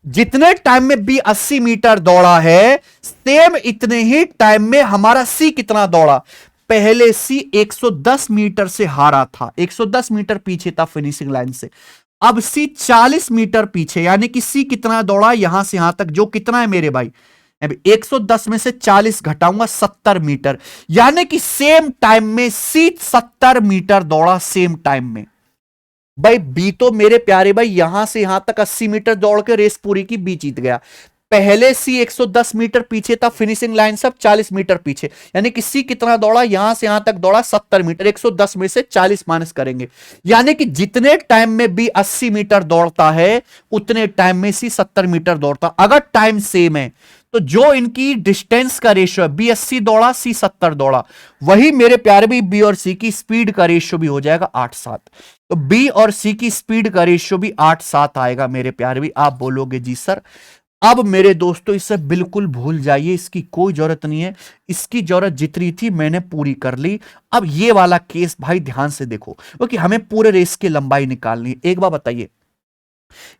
जितने टाइम में बी 80 मीटर दौड़ा है, सेम इतने ही टाइम में हमारा सी कितना दौड़ा? पहले सी 110 मीटर से हारा था, 110 मीटर पीछे था फिनिशिंग लाइन से। अब सी 40 मीटर पीछे, यानी कि सी कितना दौड़ा यहां से यहां तक? जो कितना है मेरे भाई? 110 में से 40 घटाऊंगा, 70 मीटर, यानी कि सेम टाइम में सी 70 मीटर दौड़ा, सेम टाइम में। भाई बी तो मेरे प्यारे भाई यहां से यहां तक 80 मीटर दौड़ के रेस पूरी की, बी जीत गया। पहले सी 110 मीटर पीछे था, फिनिशिंग लाइन सब 40 मीटर पीछे, यानी कि सी कितना दौड़ा? यहां से यहां तक दौड़ा 70 मीटर। 110 में से 40 माइनस करेंगे, यानी कि जितने टाइम में बी 80 मीटर दौड़ता है, उतने टाइम में सी 70 मीटर दौड़ता। अगर टाइम सेम है तो जो इनकी डिस्टेंस का रेशियो है, बी 80 दौड़ा, सी 70 दौड़ा, वही मेरे प्यारे भी बी और सी की स्पीड का रेशियो भी हो जाएगा 8-7। तो बी और सी की स्पीड का रेशियो भी 8-7 आएगा मेरे प्यारे भी। आप बोलोगे जी सर, अब मेरे दोस्तों इसे बिल्कुल भूल जाइए, इसकी कोई जरूरत नहीं है। इसकी जरूरत जितनी थी मैंने पूरी कर ली। अब ये वाला केस भाई ध्यान से देखो, क्योंकि हमें पूरे रेस की लंबाई निकालनी है। एक बार बताइए,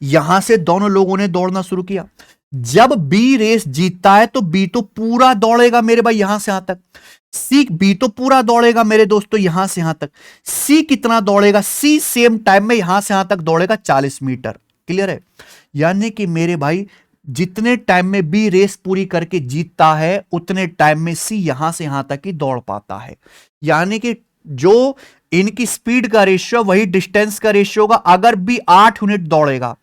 यहां से दोनों लोगों ने दौड़ना शुरू किया। जब बी रेस जीतता है तो बी तो पूरा दौड़ेगा मेरे भाई यहां से यहां तक। सी बी तो पूरा दौड़ेगा मेरे दोस्तों यहां से यहां तक। सी कितना दौड़ेगा? सी सेम टाइम में यहां से यहां तक दौड़ेगा 40 मीटर। क्लियर है? यानी कि मेरे भाई जितने टाइम में बी रेस पूरी करके जीतता है उतने टाइम में सी यहां से यहां तक ही दौड़ पाता है। यानी कि जो इनकी स्पीड का रेशियो वही डिस्टेंस का रेशियो होगा। अगर बी 8 यूनिट दौड़ेगा,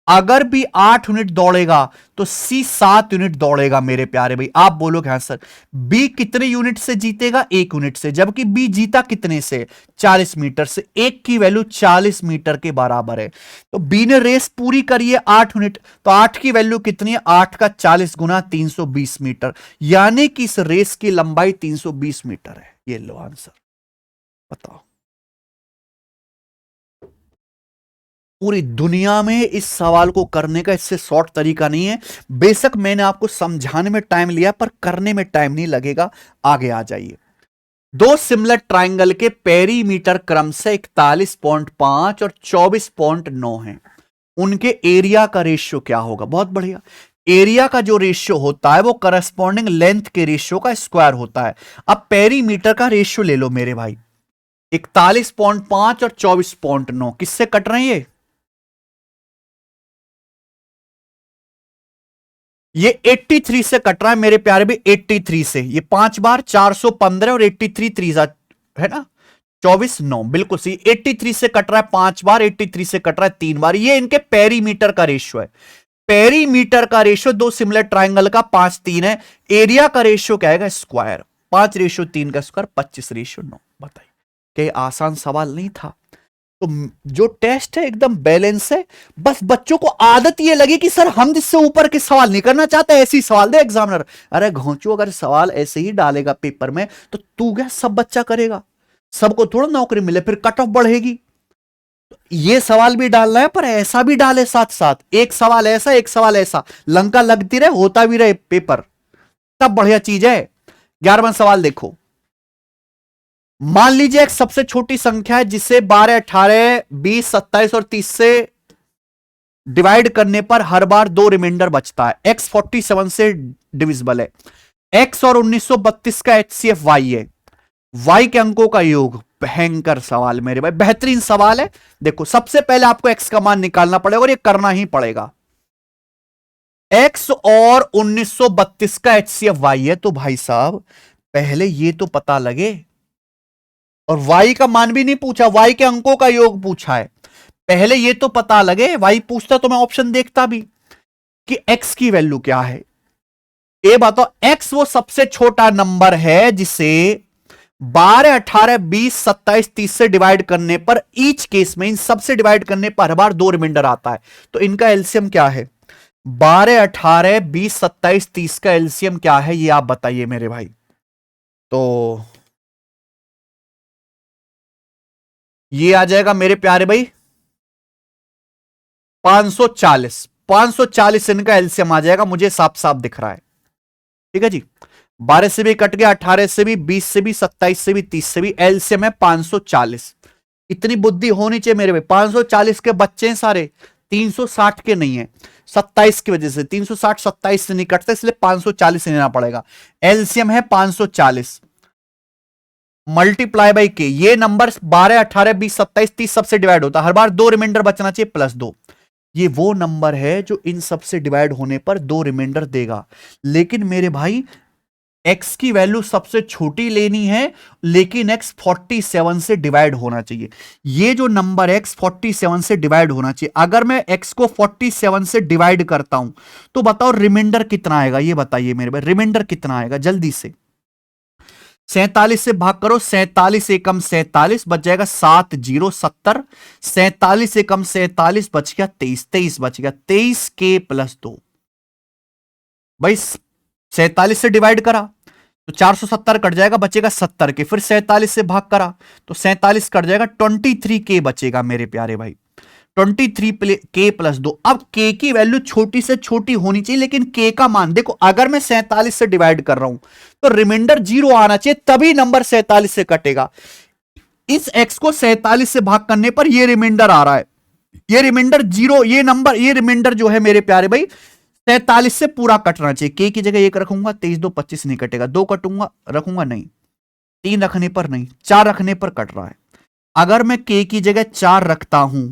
अगर भी 8 यूनिट दौड़ेगा तो सी 7 यूनिट दौड़ेगा मेरे प्यारे भाई। आप बोलोगे हाँ सर, बी कितने यूनिट से जीतेगा? 1 यूनिट से। जबकि बी जीता कितने से? 40 मीटर से। एक की वैल्यू 40 मीटर के बराबर है। तो बी ने रेस पूरी करी है 8 यूनिट, तो 8 की वैल्यू कितनी है? 8 का 40 गुना 320 मीटर। यानी कि इस रेस की लंबाई 320 मीटर है। ये लो आंसर, बताओ। पूरी दुनिया में इस सवाल को करने का इससे शॉर्ट तरीका नहीं है। बेशक मैंने आपको समझाने में टाइम लिया, पर करने में टाइम नहीं लगेगा। आगे आ जाइए। दो सिमिलर ट्राइंगल के पेरीमीटर क्रम से 41.5 और 24.9 हैं। उनके एरिया का रेशियो क्या होगा? बहुत बढ़िया। एरिया का जो रेशियो होता है वो करस्पॉन्डिंग लेंथ के रेशियो का स्क्वायर होता है। अब पेरीमीटर का रेशियो ले लो मेरे भाई। 41.5 और 24.9 किससे कट रहे हैं? ये 83 से कट रहा है मेरे प्यारे भी। 83 से ये 5 बार 415 और 83 3 है ना 24 9 बिल्कुल सही। 83 से कट रहा है 5 बार, 83 से कट रहा है 3 बार। ये इनके पेरीमीटर का रेशियो है। पेरीमीटर का रेशियो दो सिमिलर ट्राइंगल का 5 3 है। एरिया का रेशियो क्या है? स्क्वायर। 5:3 का स्क्वायर 25:9। बताइए, क्या आसान सवाल नहीं था? तो जो टेस्ट है एकदम बैलेंस है। बस बच्चों को आदत ये लगी कि सर हम जिससे ऊपर के सवाल नहीं करना चाहते, ऐसे ही सवाल दे एग्जामिनर। अरे घोंचू, अगर सवाल ऐसे ही डालेगा पेपर में तो तू क्या सब बच्चा करेगा? सबको थोड़ा नौकरी मिले, फिर कट ऑफ बढ़ेगी। ये सवाल भी डालना है, पर ऐसा भी डाले साथ साथ। एक सवाल ऐसा, एक सवाल ऐसा, लंका लगती रहे, होता भी रहे पेपर, तब बढ़िया चीज है। 11वां सवाल देखो। मान लीजिए एक सबसे छोटी संख्या है जिसे 12 18 20 27 और 30 से डिवाइड करने पर हर बार 2 रिमाइंडर बचता है। x 47 से डिविजिबल है। x और 1932 का HCF y है। y के अंकों का योग। भयंकर सवाल मेरे भाई, बेहतरीन सवाल है। देखो, सबसे पहले आपको x का मान निकालना पड़ेगा और ये करना ही पड़ेगा। x और 1932 का HCF y है, तो भाई साहब पहले ये तो पता लगे। और y का मान भी नहीं पूछा, y के अंकों का योग पूछा है। पहले ये तो पता लगे। y पूछता तो मैं ऑप्शन देखता भी कि x की वैल्यू क्या है। ये बताओ, x वो सबसे छोटा नंबर है जिसे 12 18 20 27 30 से डिवाइड करने पर, ईच केस में इन सबसे डिवाइड करने पर हर बार 2 रिमाइंडर आता है। तो इनका एलसीएम क्या है? 12 18 20 27 30 का एलसीएम क्या है, ये आप बताइए मेरे भाई। तो ये आ जाएगा मेरे प्यारे भाई 540। 540 इनका एलसीएम आ जाएगा, मुझे साफ साफ दिख रहा है। ठीक है जी। 12 से भी कट गया, 18 से भी, 20 से भी, 27 से भी, 30 से भी। एलसीएम है 540। इतनी बुद्धि होनी चाहिए मेरे भाई। 540 के बच्चे हैं सारे, 360 के नहीं है। 27 की वजह से 360 27 से नहीं कटता, इसलिए 540 से लेना पड़ेगा। एलसीएम है 540 मल्टीप्लाई बाई के। ये नंबर 12 18 20 27 30 सबसे डिवाइड होता है, हर बार 2 रिमाइंडर बचना चाहिए +2। ये वो नंबर है जो इन सबसे डिवाइड होने पर 2 रिमाइंडर देगा। लेकिन मेरे भाई x की वैल्यू सबसे छोटी लेनी है, लेकिन x 47 से डिवाइड होना चाहिए। ये जो नंबर x 47 से डिवाइड होना चाहिए। अगर मैं x को 47 से डिवाइड करता हूं तो बताओ रिमाइंडर कितना आएगा? ये बताइए मेरे भाई, रिमाइंडर कितना आएगा जल्दी से। 47 से भाग करो, 47 एकम 47 बच जाएगा 7 0 70। 47 एकम 47 बच गया 23, 23 बच गया। 23 के +2 भाई। 47 से डिवाइड करा तो 470 कट जाएगा, बचेगा 70 के। फिर 47 से भाग करा तो 47 कट जाएगा, 23 के बचेगा मेरे प्यारे भाई। 23 के प्लस 2। अब के की वैल्यू छोटी से छोटी होनी चाहिए, लेकिन के का मान देखो, अगर मैं 47 से डिवाइड कर रहा हूं तो रिमाइंडर 0 आना चाहिए, तभी नंबर 47 से कटेगा। इस x को 47 से भाग करने पर ये रिमाइंडर आ रहा है, ये रिमाइंडर 0, ये नंबर, ये रिमाइंडर जो है मेरे प्यारे भाई 47 से पूरा कटना चाहिए। के की जगह 1 रखूंगा, 23 2 25 नहीं कटेगा। 2 कटूंगा, रखूंगा नहीं, 3 रखने पर नहीं, 4 रखने पर कट रहा है। अगर मैं के की जगह 4 रखता हूं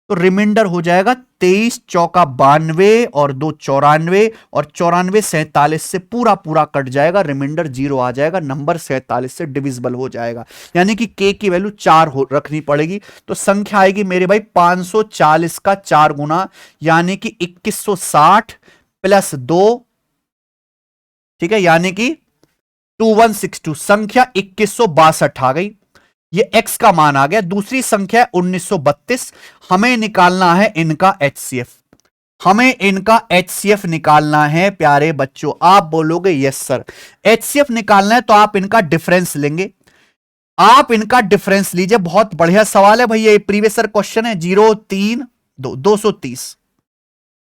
तो रिमाइंडर हो जाएगा 23 चौका 92 और 2 94, और 94 47 से पूरा पूरा कट जाएगा, रिमाइंडर 0 आ जाएगा, नंबर 47 से डिविजिबल हो जाएगा। यानी कि के की वैल्यू 4 रखनी पड़ेगी, तो संख्या आएगी मेरे भाई 540 का 4 गुना, यानी कि 2160 प्लस 2, ठीक है, यानी कि 2162, संख्या 2162 आ गई। ये x का मान आ गया। दूसरी संख्या 1932, हमें निकालना है इनका HCF, हमें इनका HCF निकालना है प्यारे बच्चों। आप बोलोगे यस सर, HCF निकालना है तो आप इनका डिफरेंस लेंगे, आप इनका डिफरेंस लीजिए। बहुत बढ़िया सवाल है भैया, ये प्रीवियस क्वेश्चन है। 0 3 2 230,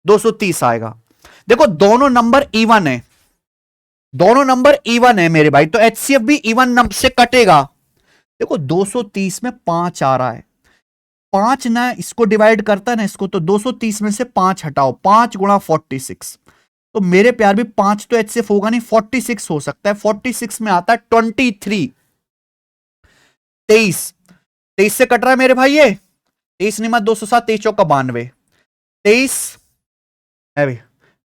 230 आएगा। देखो दोनों नंबर इवन है, दोनों नंबर इवन है मेरे भाई, तो HCF भी इवन नंबर से कटेगा। देखो 230 में 5 आ रहा है, 5 ना इसको डिवाइड करता है ना इसको, तो 230 में से 5 हटाओ, 5 गुणा 46, तो मेरे प्यार भी 5 तो HCF होगा नहीं, 46 हो सकता है। 46 में आता है 23, 23 से कट रहा है मेरे भाई, ये 23 निमा 207, 23 चौका 92, 23 है भाई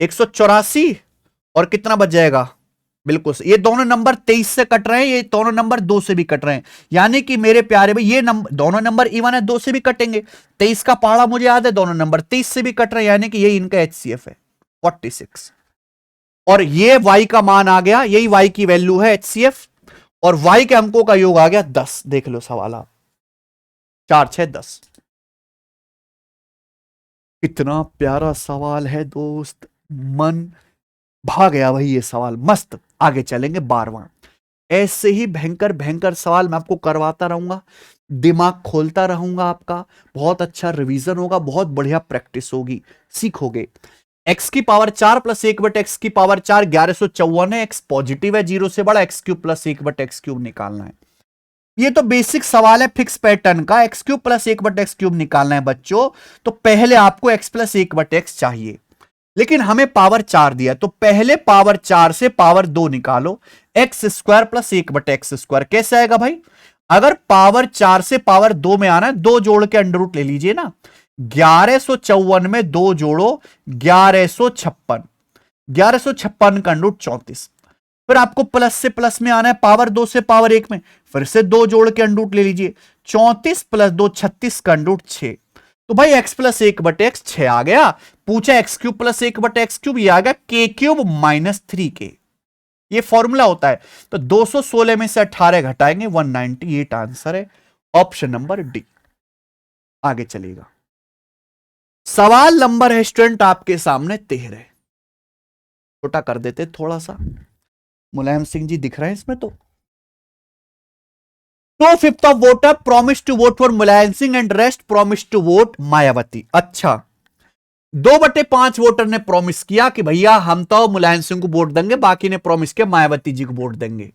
184, और कितना बच जाएगा, बिल्कुल ये दोनों नंबर 23 से कट रहे हैं, ये दोनों नंबर 2 से भी कट रहे हैं, यानी कि मेरे प्यारे भाई ये नंबर, दोनों नंबर इवन है, 2 से भी कटेंगे। 23 का पहाड़ा मुझे याद है, दोनों नंबर 23 से भी कट रहे हैं, यानी कि ये इनका HCF है 46, और ये y का मान आ गया, यही y की वैल्यू है HCF, और y के अंकों का योग आ गया 10। देख लो सवाल आप, 4 6 10। कितना प्यारा सवाल है दोस्त, मन भा गया भाई ये सवाल, मस्त। आगे चलेंगे 12वां। ऐसे ही भयंकर भयंकर सवाल मैं आपको करवाता रहूंगा, दिमाग खोलता रहूंगा आपका, बहुत अच्छा रिवीजन होगा, बहुत बढ़िया प्रैक्टिस होगी, सीखोगे। x की पावर 4 प्लस 1 बट x की पावर 4 1154 है, x पॉजिटिव है, 0 से बड़ा, x cube plus 1 but x cube निकालना है। ये तो बेसिक सवाल है फिक्स पैटर्न का, x cube plus 1 but x cube निकालना है बच्चों, तो पहले आपको x प्लस 1 बट x चाहिए, लेकिन हमें पावर 4 दिया, तो पहले पावर 4 से पावर 2 निकालो, एक्स स्क्वायर प्लस 1 बटे एक्स स्क्वायर। कैसे आएगा भाई, अगर पावर 4 से पावर 2 में आना है, 2 जोड़ के अंडर रूट ले लीजिए ना, 1154 में 2 जोड़ो 1156, 1156 का अंडर रूट 34। फिर आपको प्लस से प्लस में आना है, पावर 2 से पावर 1 में, फिर से 2 जोड़ के अंडर रूट ले लीजिए, 34 प्लस 2 36 का अंडर रूट 6। तो भाई x प्लस 1 बटे एक्स 6 आ गया। पूछा x क्यूब प्लस 1 बटे एक्स क्यूब, ये आ गया k क्यूब माइनस 3k, ये फॉर्मूला होता है। तो 216 में से 18 घटाएंगे 198, आंसर है ऑप्शन नंबर डी। आगे चलेगा, सवाल नंबर है स्टूडेंट आपके सामने 13, छोटा कर देते थोड़ा सा, मुलायम सिंह जी दिख रहे हैं इसमें तो। 2/5 of voter promise to vote for Mulayam Singh and rest promise to vote Mayawati. अच्छा, 2/5 वोटर ने प्रॉमिस किया कि भैया हम तो मुलायम सिंह को वोट देंगे, बाकी ने प्रॉमिस किया मायावती जी को वोट देंगे।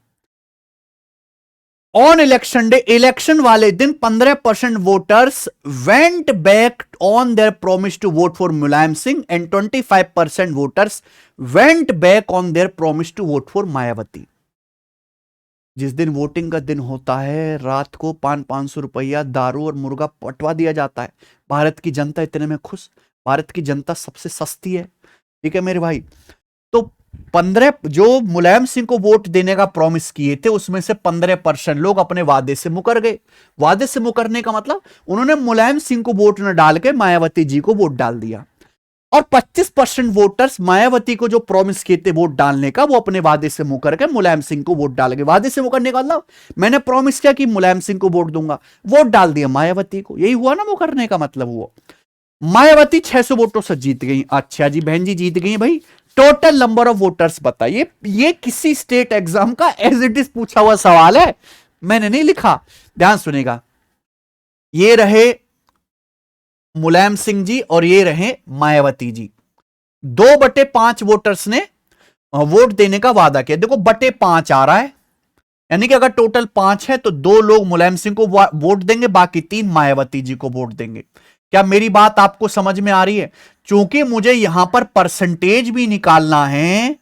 ऑन इलेक्शन डे, इलेक्शन वाले दिन 15% voters went back on their promise to vote for Mulayam Singh and 25% voters went back on their promise to vote for Mayawati. जिस दिन वोटिंग का दिन होता है, रात को 500 रुपया दारू और मुर्गा पटवा दिया जाता है। भारत की जनता इतने में खुश, भारत की जनता सबसे सस्ती है, ठीक है मेरे भाई। तो 15 जो मुलायम सिंह को वोट देने का प्रॉमिस किए थे, उसमें से 15% लोग अपने वादे से मुकर गए। वादे से मुकरने का मतलब उन्होंने मुलायम सिंह को वोट न डाल के मायावती जी को वोट डाल दिया, और 25% वोटर्स मायावती को जो प्रॉमिस किए थे वोट डालने का, वो अपने वादे से मुकर के मुलायम सिंह को वोट डाल गए। वादे से मुकरने का मतलब मैंने प्रॉमिस किया कि मुलायम सिंह को वोट दूंगा, वोट डाल दिया मायावती को, यही हुआ ना मुकरने का मतलब। वो मायावती 600 वोटों से जीत गई। अच्छा जी, बहन जी जीत गई भाई। टोटल नंबर ऑफ वोटर्स बताइए। ये किसी स्टेट एग्जाम का एज इट इज पूछा हुआ सवाल है, मैंने नहीं लिखा, ध्यान सुनेगा। ये रहे मुलायम सिंह जी और ये रहे मायावती जी। 2/5 वोटर्स ने वोट देने का वादा किया। देखो बटे 5 आ रहा है, यानी कि अगर टोटल 5 है तो 2 लोग मुलायम सिंह को वोट देंगे, बाकी 3 मायावती जी को वोट देंगे। क्या मेरी बात आपको समझ में आ रही है? क्योंकि मुझे यहां पर परसेंटेज भी निकालना है,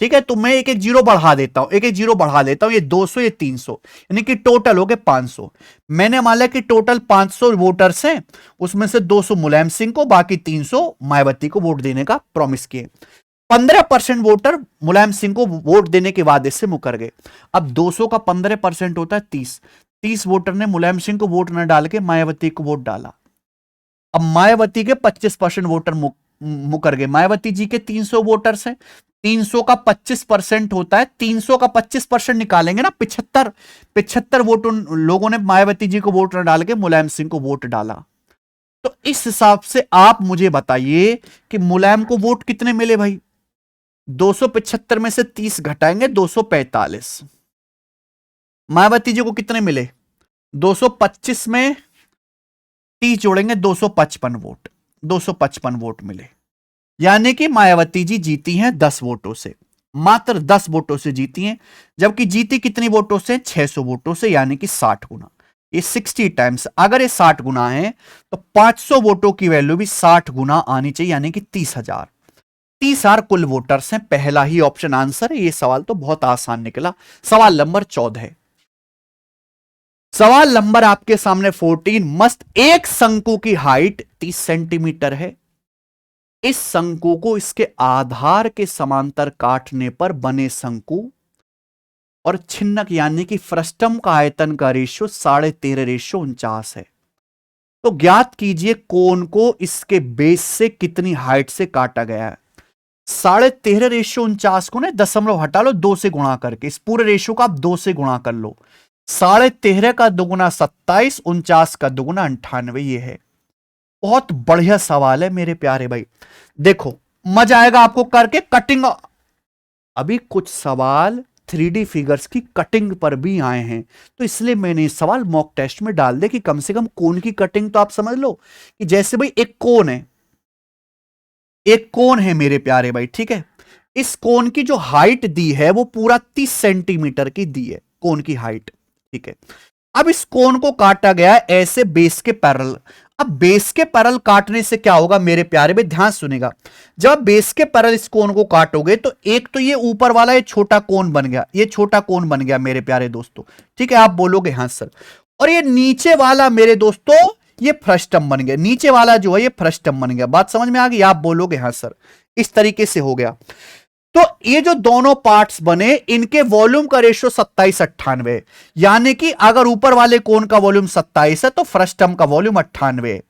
ठीक है, तो मैं एक एक जीरो बढ़ा देता हूं, एक एक जीरो बढ़ा देता हूं। ये 200, ये 300, यानी कि टोटल हो गए 500। मैंने मान लिया कि टोटल 500 वोटर्स हैं, उसमें से 200 मुलायम सिंह को, बाकी 300 मायावती को वोट देने का प्रॉमिस किए। 15% वोटर मुलायम सिंह को वोट देने के वादे से मुकर गए। अब 200 का 15% होता है 30। 30 वोटर ने मुलायम सिंह को वोट न डाल के मायावती को वोट डाला। अब मायावती के 25% वोटर मुकर गए। मायावती जी के 300 वोटर्स हैं, 300 का 25% होता है, 300 का 25% निकालेंगे ना, 75 वोट उन लोगों ने मायावती जी को वोट न डाल के मुलायम सिंह को वोट डाला। तो इस हिसाब से आप मुझे बताइए कि मुलायम को वोट कितने मिले भाई? 275 में से 30 घटाएंगे 245। मायावती जी को कितने मिले? 225 में 30 जोड़ेंगे 255 वोट, 255 वोट मिले। यानी कि मायावती जी जीती हैं 10 वोटों से, मात्र 10 वोटों से जीती हैं। जबकि जीती कितनी वोटों से? 600 वोटों से, यानी कि 60 गुना। ये 60 टाइम्स, अगर ये 60 गुना है तो 500 वोटों की वैल्यू भी 60 गुना आनी चाहिए, यानी कि 30,000। 30,000 कुल वोटर्स हैं। पहला ही ऑप्शन आंसर है। ये सवाल तो बहुत आसान निकला। सवाल नंबर 14 है। सवाल नंबर आपके सामने 14। मस्त एक शंकु की हाइट 30 सेंटीमीटर है। इस शंकु को इसके आधार के समांतर काटने पर बने शंकु और छिन्नक यानी कि फ्रस्टम का आयतन का रेशियो 13.5:49 है। तो ज्ञात कीजिए कोण को इसके बेस से कितनी हाइट से काटा गया है। 13.5:49 को ना दशमलव हटा लो, 2 से गुणा करके इस पूरे रेशियो का आप 2 से गुणा कर लो। 13.5 का दुगुना 27, 49 का दुगुना 98, ये है। बहुत बढ़िया सवाल है मेरे प्यारे भाई। देखो मजा आएगा आपको करके। कटिंग, अभी कुछ सवाल 3D फिगर्स की कटिंग पर भी आए हैं, तो इसलिए मैंने इस सवाल मॉक टेस्ट में डाल दे कि कम से कम कोण की कटिंग तो आप समझ लो कि जैसे भाई एक कोण है, एक कोण है मेरे प्यारे भाई, ठीक है। इस कोण की जो हाइट दी है वो पूरा 30 सेंटीमीटर की दी है, कोण की हाइट, ठीक है। अब इस कोण को काटा गया है ऐसे बेस के पैरेलल। अब बेस के पैरेलल काटने से क्या होगा मेरे प्यारे भाई, ध्यान सुनेगा। जब बेस के पैरेलल इस कोण को काटोगे तो एक तो ये ऊपर वाला ये छोटा कोण बन गया, ये छोटा कोण बन गया मेरे प्यारे दोस्तों, ठीक है। आप बोलोगे हाँ सर। और ये नीचे वाला मेरे दोस्तों ये फ्रस्टम बन गया, नीचे वाला जो है ये फ्रस्टम बन गया। बात समझ में आ गई? आप बोलोगे हाँ सर। इस तरीके से हो गया। तो ये जो दोनों पार्ट्स बने इनके वॉल्यूम का रेशियो 27-98, यानी कि अगर ऊपर वाले कोण का वॉल्यूम 27 है तो फ्रस्टम का वॉल्यूम 98।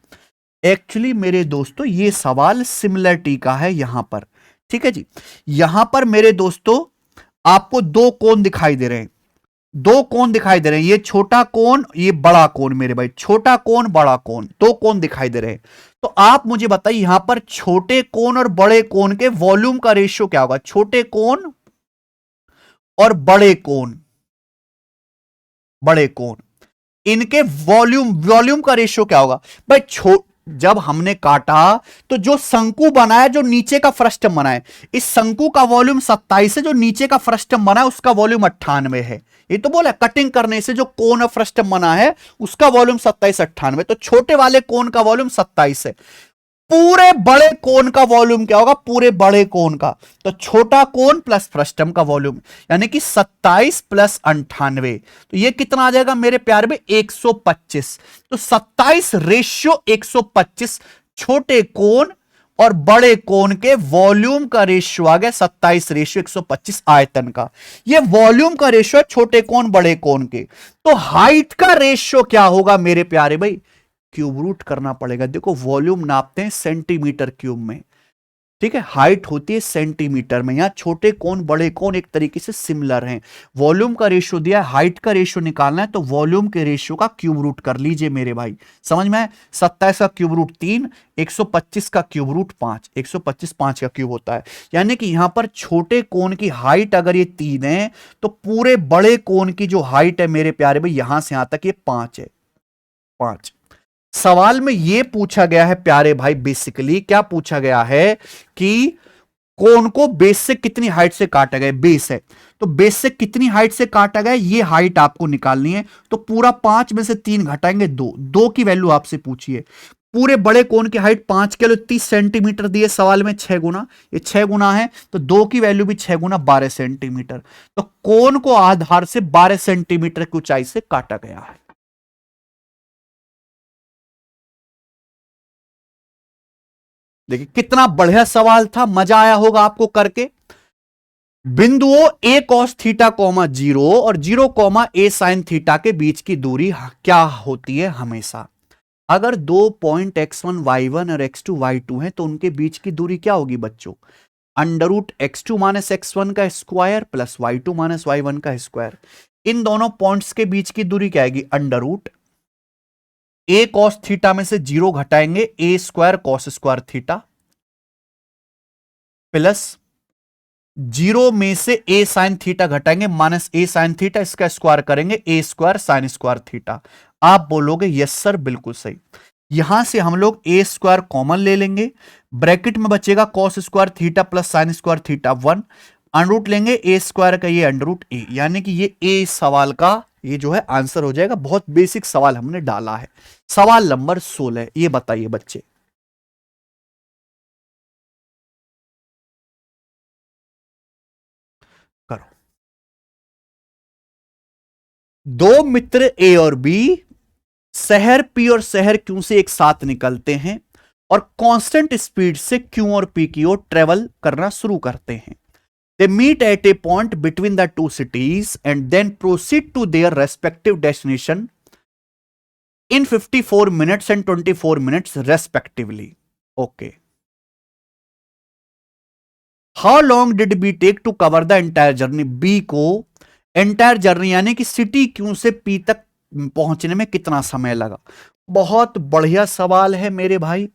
एक्चुअली मेरे दोस्तों ये सवाल सिमिलरिटी का है यहां पर, ठीक है जी। यहां पर मेरे दोस्तों आपको दो कोण दिखाई दे रहे हैं, दो कोण दिखाई दे रहे हैं, ये छोटा कोण ये बड़ा कोण मेरे भाई, छोटा कोण बड़ा कोण, दो कोण दिखाई दे रहे हैं। तो आप मुझे बताइए यहां पर छोटे कोण और बड़े कोण के वॉल्यूम का रेशियो क्या होगा? छोटे कोण और बड़े कोण, बड़े कोण, इनके वॉल्यूम का रेशियो क्या होगा भाई? जब हमने काटा तो जो शंकु बना है, जो नीचे का फ्रस्टम बना है, इस शंकु का वॉल्यूम 27 है, जो नीचे का फ्रस्टम बना है उसका वॉल्यूम 98 है। ये तो बोला कटिंग करने से जो कोण और फ्रस्टम बना है उसका वॉल्यूम 27-98, तो छोटे वाले कोण का वॉल्यूम 27 है। पूरे बड़े कोण का वॉल्यूम क्या होगा? पूरे बड़े कोण का, तो छोटा कोण प्लस फ्रस्टम का वॉल्यूम, यानी कि 27 प्लस 98, तो ये कितना आ जाएगा मेरे प्यारे में? 125। तो 27:125 छोटे कोण और बड़े कोण के वॉल्यूम का रेशियो आ गया 27:125 आयतन का। ये वॉल्यूम का रेशियो है छोटे कोण बड़े कोण के। तो हाइट का रेशियो क्या होगा मेरे प्यारे भाई? क्यूब रूट करना पड़ेगा। देखो वॉल्यूम नापते हैं सेंटीमीटर क्यूब में, ठीक है, हाइट होती है सेंटीमीटर में। यहां छोटे कोण बड़े कोण एक तरीके से सिमिलर हैं। वॉल्यूम का रेशियो दिया है, हाइट का रेशियो निकालना है, तो वॉल्यूम के रेशियो का क्यूब रूट कर लीजिए मेरे भाई। समझ में? 27 का क्यूब रूट 3, 125 का क्यूब रूट 5, 125 5 का क्यूब होता है। यानी कि यहां पर छोटे कोण की हाइट अगर ये 3 है तो पूरे बड़े कोण की जो हाइट है मेरे प्यारे भाई यहां से यहां तक ये 5 है, 5। सवाल में यह पूछा गया है प्यारे भाई, बेसिकली क्या पूछा गया है कि कोन को बेस से कितनी हाइट से काटा गया, बेस है तो बेस से कितनी हाइट से काटा गया, ये हाइट आपको निकालनी है। तो पूरा 5 में से 3 घटाएंगे 2, 2 की वैल्यू आपसे पूछी है। पूरे बड़े कोन की हाइट 5 के लिए 30 सेंटीमीटर दी है सवाल में, 6 गुना, ये 6 गुना है तो 2 की वैल्यू भी 6 गुना 12 सेंटीमीटर। तो कोन को आधार से 12 सेंटीमीटर की ऊंचाई से काटा गया है। देखिए कितना बढ़िया सवाल था, मजा आया होगा आपको करके। बिंदुओं ए कॉस थीटा कॉमा 0 और 0 कॉमा ए साइन थीटा के बीच की दूरी क्या होती है हमेशा। अगर दो पॉइंट x1 y1 और x2 y2 है तो उनके बीच की दूरी क्या होगी बच्चों, under root x2 minus x1 का square plus y2 minus y1 का स्क्वायर। इन दोनों पॉइंट्स के बीच की दूरी क्या आएगी, under root a cos theta में से 0 घटाएंगे a square cos square theta plus 0 में से ए साइन थीटा घटाएंगे माइनस ए साइन थीटा, इसका स्क्वायर करेंगे a square sine square theta. आप बोलोगे यस सर बिल्कुल सही। यहां से हम लोग ए स्क्वायर कॉमन ले लेंगे, ब्रैकेट में बचेगा cos square theta plus sign square theta 1, under root लेंगे ए स्क्वायर का ये अंडरूट ए, यानी कि ये ए सवाल का ये जो है आंसर हो जाएगा। बहुत बेसिक सवाल हमने डाला है। सवाल नंबर 16, ये बताइए बच्चे, करो। दो मित्र ए और बी शहर पी और शहर क्यू से एक साथ निकलते हैं और कांस्टेंट स्पीड से क्यू और पी की ओर ट्रेवल करना शुरू करते हैं। They meet at a point between the two cities and then proceed to their respective destination in 54 minutes and 24 minutes respectively. Okay, how long did B take to cover the entire journey. B को entire journey यानी कि city Q से P तक पहुंचने में कितना समय लगा। बहुत बढ़िया सवाल है मेरे भाई।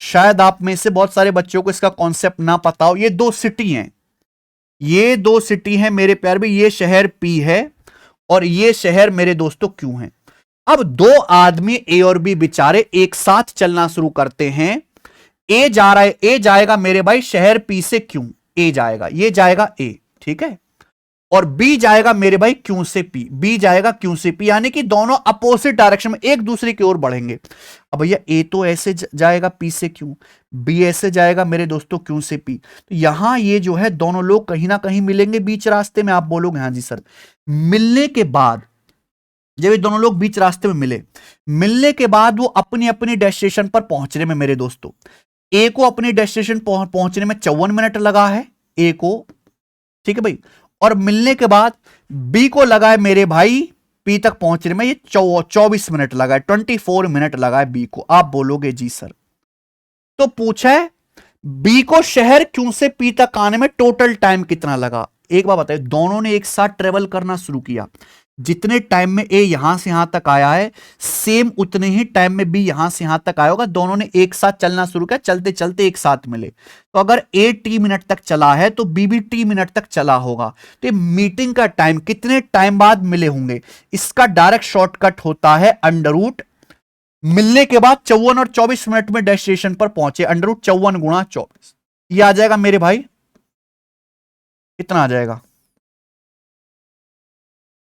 शायद आप में से बहुत सारे बच्चों को इसका कॉन्सेप्ट ना पता हो। ये दो सिटी हैं, ये दो सिटी हैं मेरे प्यार भी, ये शहर पी है और ये शहर मेरे दोस्तों क्यू है। अब दो आदमी ए और बी बेचारे एक साथ चलना शुरू करते हैं। ए जा रहा है, ए जाएगा मेरे भाई शहर पी से क्यू, ए जाएगा, ये जाएगा ए, ठीक है, और बी जाएगा मेरे भाई क्यू से पी, बी जाएगा क्यू से पी, यानी कि दोनों अपोजिट डायरेक्शन में एक दूसरे की ओर बढ़ेंगे। अब भैया ए तो ऐसे जाएगा पी से क्यू, बी ऐसे जाएगा मेरे दोस्तों क्यू से पी, तो यहां ये जो है दोनों लोग कहीं ना कहीं मिलेंगे बीच रास्ते में। आप बोलोगे हाँ जी सर। मिलने के बाद जब ये दोनों लोग बीच रास्ते में मिले, मिलने के बाद वो अपनी अपनी डेस्टिनेशन पर पहुंचने में मेरे दोस्तों, ए को अपनी डेस्टिनेशन पहुंचने में 54 मिनट लगा है ए को, ठीक है भाई, और मिलने के बाद बी को लगा है मेरे भाई पी तक पहुंचने में ये 24 मिनट लगा है, 24 मिनट लगा है बी को। आप बोलोगे जी सर। तो पूछा है बी को शहर क्यू से पी तक आने में टोटल टाइम कितना लगा। एक बात बताइए, दोनों ने एक साथ ट्रेवल करना शुरू किया, जितने टाइम में ए यहां से यहां तक आया है सेम उतने ही टाइम में बी यहां से यहां तक आया होगा। दोनों ने एक साथ चलना शुरू किया, चलते चलते एक साथ मिले। तो अगर ए टी मिनट तक चला है तो बी भी टी मिनट तक चला होगा। तो ये मीटिंग का टाइम कितने टाइम बाद मिले होंगे, इसका डायरेक्ट शॉर्टकट होता है अंडर रूट मिलने के बाद 54 और 24 मिनट में डेस्टिनेशन पर पहुंचे, अंडर रूट 54 गुणा 24, ये आ जाएगा मेरे भाई, कितना आ जाएगा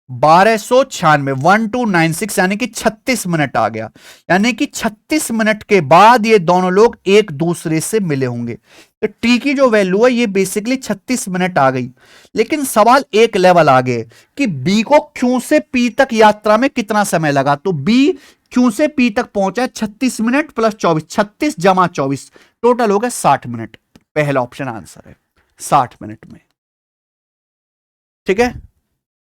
1296, 1296, यानी कि 36 मिनट आ गया। यानी कि 36 मिनट के बाद ये दोनों लोग एक दूसरे से मिले होंगे। तो टी की जो वैल्यू है ये बेसिकली 36 मिनट आ गई। लेकिन सवाल एक लेवल आगे कि बी को क्यू से पी तक यात्रा में कितना समय लगा। तो बी क्यू से पी तक पहुंचा 36 मिनट प्लस 24, 36 जमा 24, टोटल हो गया 60 मिनट। पहला ऑप्शन आंसर है 60 मिनट में, ठीक है।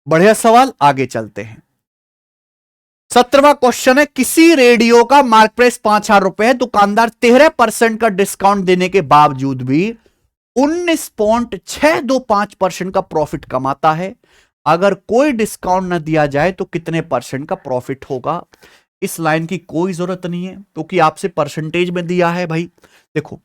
बढ़िया सवाल, आगे चलते हैं। 17वां क्वेश्चन है, किसी रेडियो का मार्क प्राइस 5,000 रुपए है, दुकानदार 13% का डिस्काउंट देने के बावजूद भी 19.625% का प्रॉफिट कमाता है। अगर कोई डिस्काउंट न दिया जाए तो कितने परसेंट का प्रॉफिट होगा। इस लाइन की कोई जरूरत नहीं है क्योंकि आपसे परसेंटेज में दिया है भाई। देखो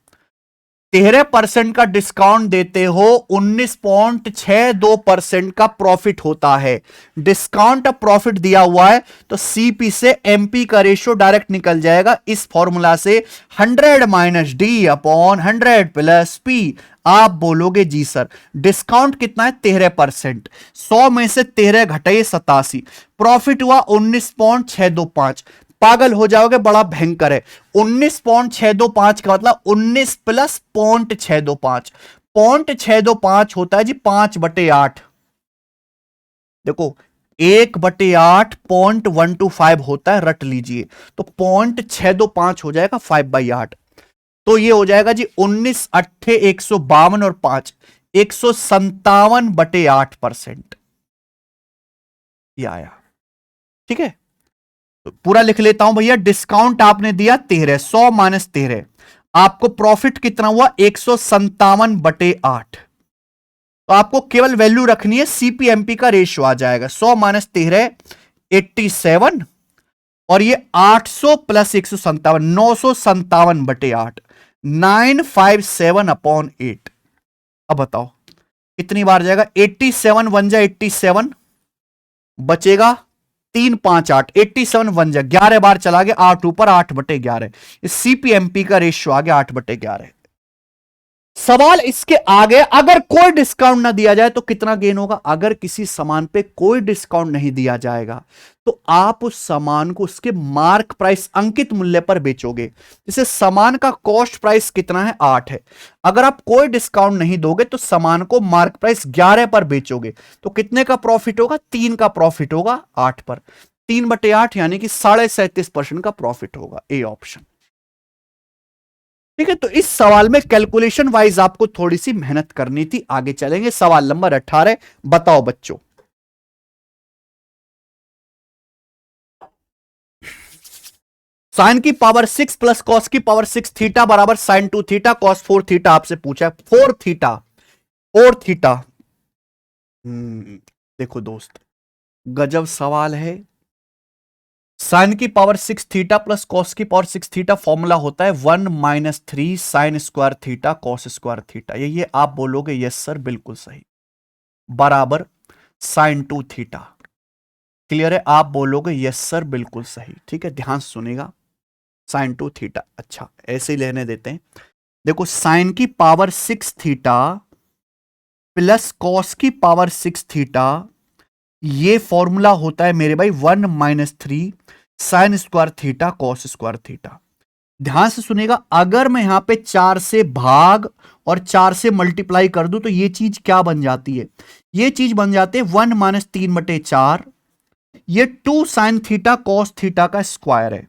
13% का डिस्काउंट देते हो, 19.62% का प्रॉफिट होता है। डिस्काउंट ऑफ प्रॉफिट दिया हुआ है तो सीपी से एमपी का रेशियो डायरेक्ट निकल जाएगा इस फॉर्मूला से, 100 minus D upon 100 plus P. आप बोलोगे जी सर डिस्काउंट कितना है 13%, 100 में से 13 घटाइए 87, प्रॉफिट हुआ 19.625। पागल हो जाओगे, बड़ा भयंकर है। 19.625 का मतलब 19 प्लस 0.625, 0.625 होता है जी 5/8। देखो 1/8 0.125 होता है, रट लीजिए, तो 0.625 हो जाएगा 5/8। तो ये हो जाएगा जी 19 अट्ठे 152 और 5 157/8%। ये आया, ठीक है। तो पूरा लिख लेता हूं भैया, डिस्काउंट आपने दिया 13, 100 माइनस 13, आपको प्रॉफिट कितना हुआ 157/8। तो आपको केवल वैल्यू रखनी है, सीपीएमपी का रेशियो आ जाएगा 100 माइनस 13 87, और ये 800 प्लस 157 957/8, 957/8। अब बताओ कितनी बार जाएगा, 87 वन जा 87, बचेगा 358, 87 वन जा 11 बार चला गया, 8 ऊपर 8/11, सीपीएमपी का रेशियो आ गया 8/11। सवाल इसके आगे, अगर कोई डिस्काउंट ना दिया जाए तो कितना गेन होगा। अगर किसी सामान पे कोई डिस्काउंट नहीं दिया जाएगा तो आप उस सामान को उसके मार्क प्राइस अंकित मूल्य पर बेचोगे। जैसे सामान का कॉस्ट प्राइस कितना है 8 है, अगर आप कोई डिस्काउंट नहीं दोगे तो सामान को मार्क प्राइस 11 पर बेचोगे, तो कितने का प्रॉफिट होगा 3 का प्रॉफिट होगा 8 पर, 3/8 यानी कि 37.5% का प्रॉफिट होगा, ए ऑप्शन। ठीक है, तो इस सवाल में कैलकुलेशन वाइज आपको थोड़ी सी मेहनत करनी थी। आगे चलेंगे, सवाल नंबर 18, बताओ बच्चों। साइन की पावर 6 प्लस कॉस की पावर 6 थीटा बराबर साइन 2 थीटा कॉस 4 थीटा आपसे पूछा है। 4 थीटा और थीटा, देखो दोस्त गजब सवाल है। साइन की पावर 6 थीटा प्लस कॉस की पावर 6 थीटा फॉर्मूला होता है 1 minus 3 sign square theta cos square theta. ये आप बोलोगे यस सर बिल्कुल सही, बराबर साइन 2 थीटा। क्लियर है, आप बोलोगे यस सर बिल्कुल सही। ठीक है, ध्यान से सुनेगा, साइन 2 थीटा। अच्छा ऐसे ही लेने देते हैं। देखो साइन की पावर 6 थीटा प्लस कॉस की पावर 6 थीटा, ये फॉर्मूला होता है मेरे भाई 1 minus 3 sign square theta cos square theta. ध्यान से सुनेगा, अगर मैं यहां पे 4 से भाग और 4 से मल्टीप्लाई कर दूं तो ये चीज क्या बन जाती है, ये चीज बन जाती है 1 माइनस 3/4, ये 2 साइन थीटा कॉस थीटा का स्क्वायर है,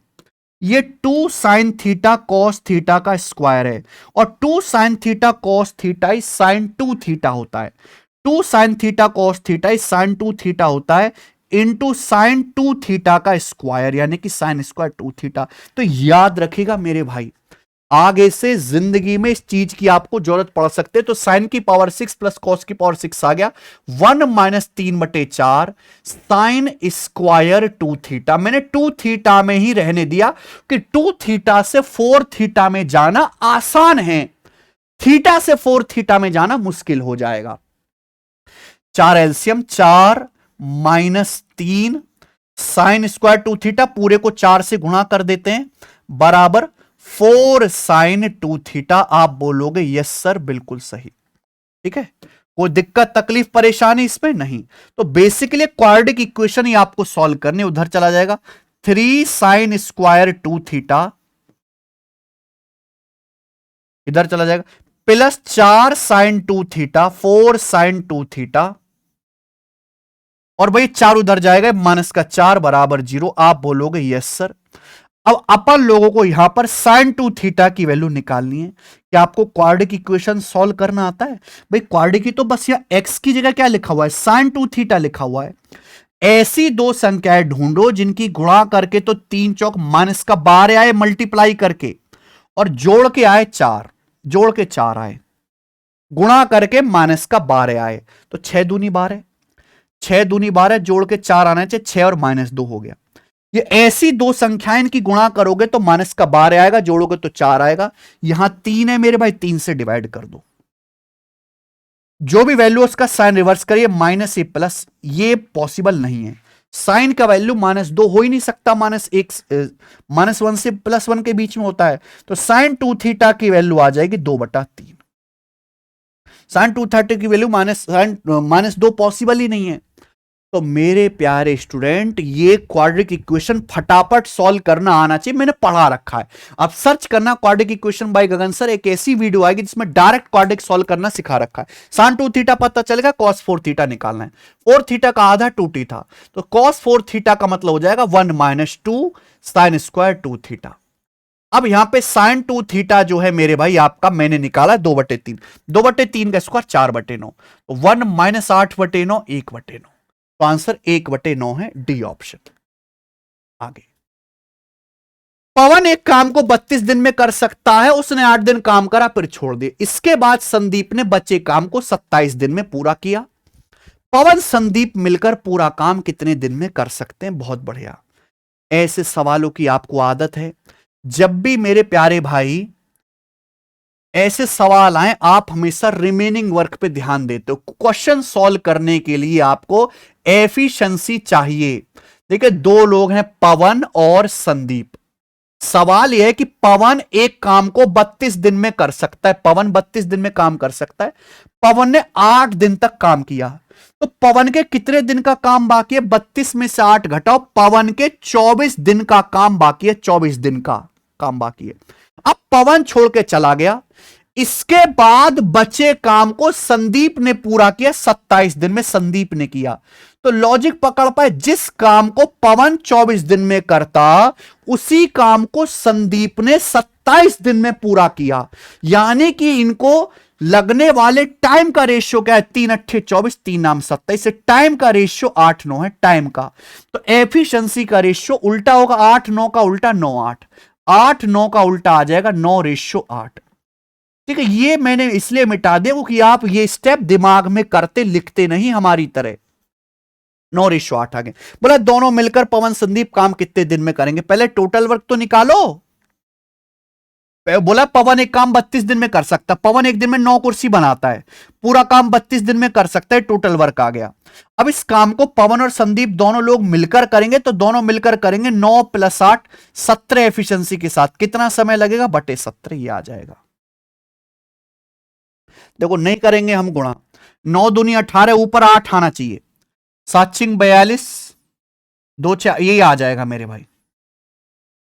ये 2 साइन थीटा कॉस थीटा का स्क्वायर है, और 2 sine theta cos theta is sine 2 theta होता है, 2 sine theta cos theta is sine 2 theta होता है, इंटू साइन 2 थीटा का स्क्वायर यानी कि साइन स्क्वायर 2 थीटा। तो याद रखिएगा मेरे भाई, आगे से जिंदगी में इस चीज की आपको जरूरत पड़ सकती है। तो साइन की पावर 6 प्लस कॉस की पावर 6 आ गया 1 माइनस 3/4 साइन स्क्वायर 2 थीटा। मैंने 2 थीटा में ही रहने दिया कि 2 थीटा से 4 थीटा में जाना आसान है, थीटा से 4 थीटा में जाना मुश्किल हो जाएगा। 4 LCM 4 minus 3 sine square 2 theta, पूरे को 4 से गुणा कर देते हैं, बराबर 4 साइन 2 थीटा। आप बोलोगे यस सर बिल्कुल सही। ठीक है, कोई दिक्कत तकलीफ परेशानी इसमें नहीं। तो बेसिकली क्वाड्रेटिक इक्वेशन ही आपको सॉल्व करनी, उधर चला जाएगा 3 साइन स्क्वायर 2 थीटा, इधर चला जाएगा plus 4 sine 2 theta 4 sine 2 theta, और भाई 4 उधर जाएगा माइनस का 4 बराबर 0। आप बोलोगे यस सर। अब अपन लोगों को यहां पर साइन 2 थीटा की वैल्यू निकालनी है। क्या आपको क्वाड्रेटिक इक्वेशन सॉल्व करना आता है भाई? क्वाड्रेटिक की तो बस यहां एक्स की जगह क्या लिखा हुआ है, साइन 2 थीटा लिखा हुआ है। ऐसी दो संख्याएं ढूंढो जिनकी गुणा करके तो 3 चौक माइनस का 12 आए, मल्टीप्लाई करके और जोड़ के आए 4, जोड़ के 4 आए, गुणा करके माइनस का 12 आए, तो 6 दूनी 12, 6 दूनी 12, जोड़ के 4 आना चाहिए, 6 और माइनस 2 हो गया। ये ऐसी दो संख्याएं इनकी गुणा करोगे तो माइनस का 12 आएगा, जोड़ोगे तो 4 आएगा। यहां 3 है मेरे भाई, 3 से डिवाइड कर दो, जो भी वैल्यू उसका साइन रिवर्स करिए, माइनस ए प्लस, ये पॉसिबल नहीं है। साइन का वैल्यू -2 हो ही नहीं सकता, -1 से +1 के बीच में होता है। तो साइन 2 थीटा की वैल्यू आ जाएगी 2/3। साइन 2 थीटा की वैल्यू -2 पॉसिबल ही नहीं है। तो मेरे प्यारे स्टूडेंट, ये क्वाड्रिक इक्वेशन फटाफट सॉल्व करना आना चाहिए, मैंने पढ़ा रखा है। आप सर्च करना quadric equation by Gagan sir, एक ऐसी वीडियो आएगी जिसमें डायरेक्ट क्वाड्रिक सॉल्व करना सिखा रखा है। साइन 2 थीटा पता चलेगा, cos 4 थीटा निकालना है। 4 थीटा का आधा 2t था, तो cos 4 थीटा का मतलब हो जाएगा 1 - 2 sin स्क्वायर 2 थीटा। अब यहां पे साइन 2 थीटा जो है मेरे भाई आपका मैंने निकाला 2/3, 2/3 का स्क्वायर 4/9, तो 1 - 8/9 1/9। तो आंसर 1/9 है, डी ऑप्शन। आगे, पवन एक काम को 32 दिन में कर सकता है, उसने 8 दिन काम करा फिर छोड़ दिया। इसके बाद संदीप ने बचे काम को 27 दिन में पूरा किया। पवन संदीप मिलकर पूरा काम कितने दिन में कर सकते हैं? बहुत बढ़िया। ऐसे सवालों की आपको आदत है, जब भी मेरे प्यारे भाई ऐसे सवाल आए आप हमेशा रिमेनिंग वर्क पे ध्यान देते हो। क्वेश्चन सॉल्व करने के लिए आपको एफिशिएंसी चाहिए। देखिए, दो लोग हैं, पवन और संदीप। सवाल यह है कि पवन एक काम को 32 दिन में कर सकता है, पवन 32 दिन में काम कर सकता है। पवन ने 8 दिन तक काम किया, तो पवन के कितने दिन का काम बाकी है? 32 में से 8 घटाओ, पवन के 24 दिन का काम बाकी है, 24 दिन का काम बाकी है। अब पवन छोड़ के चला गया, इसके बाद बचे काम को संदीप ने पूरा किया 27 दिन में, संदीप ने किया। तो लॉजिक पकड़ पाए, जिस काम को पवन 24 दिन में करता उसी काम को संदीप ने 27 दिन में पूरा किया। यानी कि इनको लगने वाले टाइम का रेशियो क्या है? 3 × 8 = 24, 3 नाम 27। टाइम का रेशियो 8/9 है, टाइम का। तो एफिशिएंसी का रेशियो उल्टा होगा, 8/9 का उल्टा 9/8, 8/9 का उल्टा आ जाएगा 9/8। ठीक है, ये मैंने इसलिए मिटा दिया क्योंकि आप ये स्टेप दिमाग में करते लिखते नहीं हमारी तरह। 9/8 आ गए। बोला दोनों मिलकर पवन संदीप काम कितने दिन में करेंगे? पहले टोटल वर्क तो निकालो। बोला पवन एक काम 32 दिन में कर सकता, पवन एक दिन में 9 कुर्सी बनाता है, पूरा काम 32 दिन में कर सकता है, टोटल वर्क आ गया। अब इस काम को पवन और संदीप दोनों लोग मिलकर करेंगे, तो दोनों मिलकर करेंगे 9 + 8 17 एफिशिएंसी के साथ। कितना समय लगेगा? बटे 17, ये आ जाएगा। देखो नहीं करेंगे हम गुणा, 9 दूनी 18, ऊपर 8 आना चाहिए, 7 × 42, 2 4, यही आ जाएगा मेरे भाई।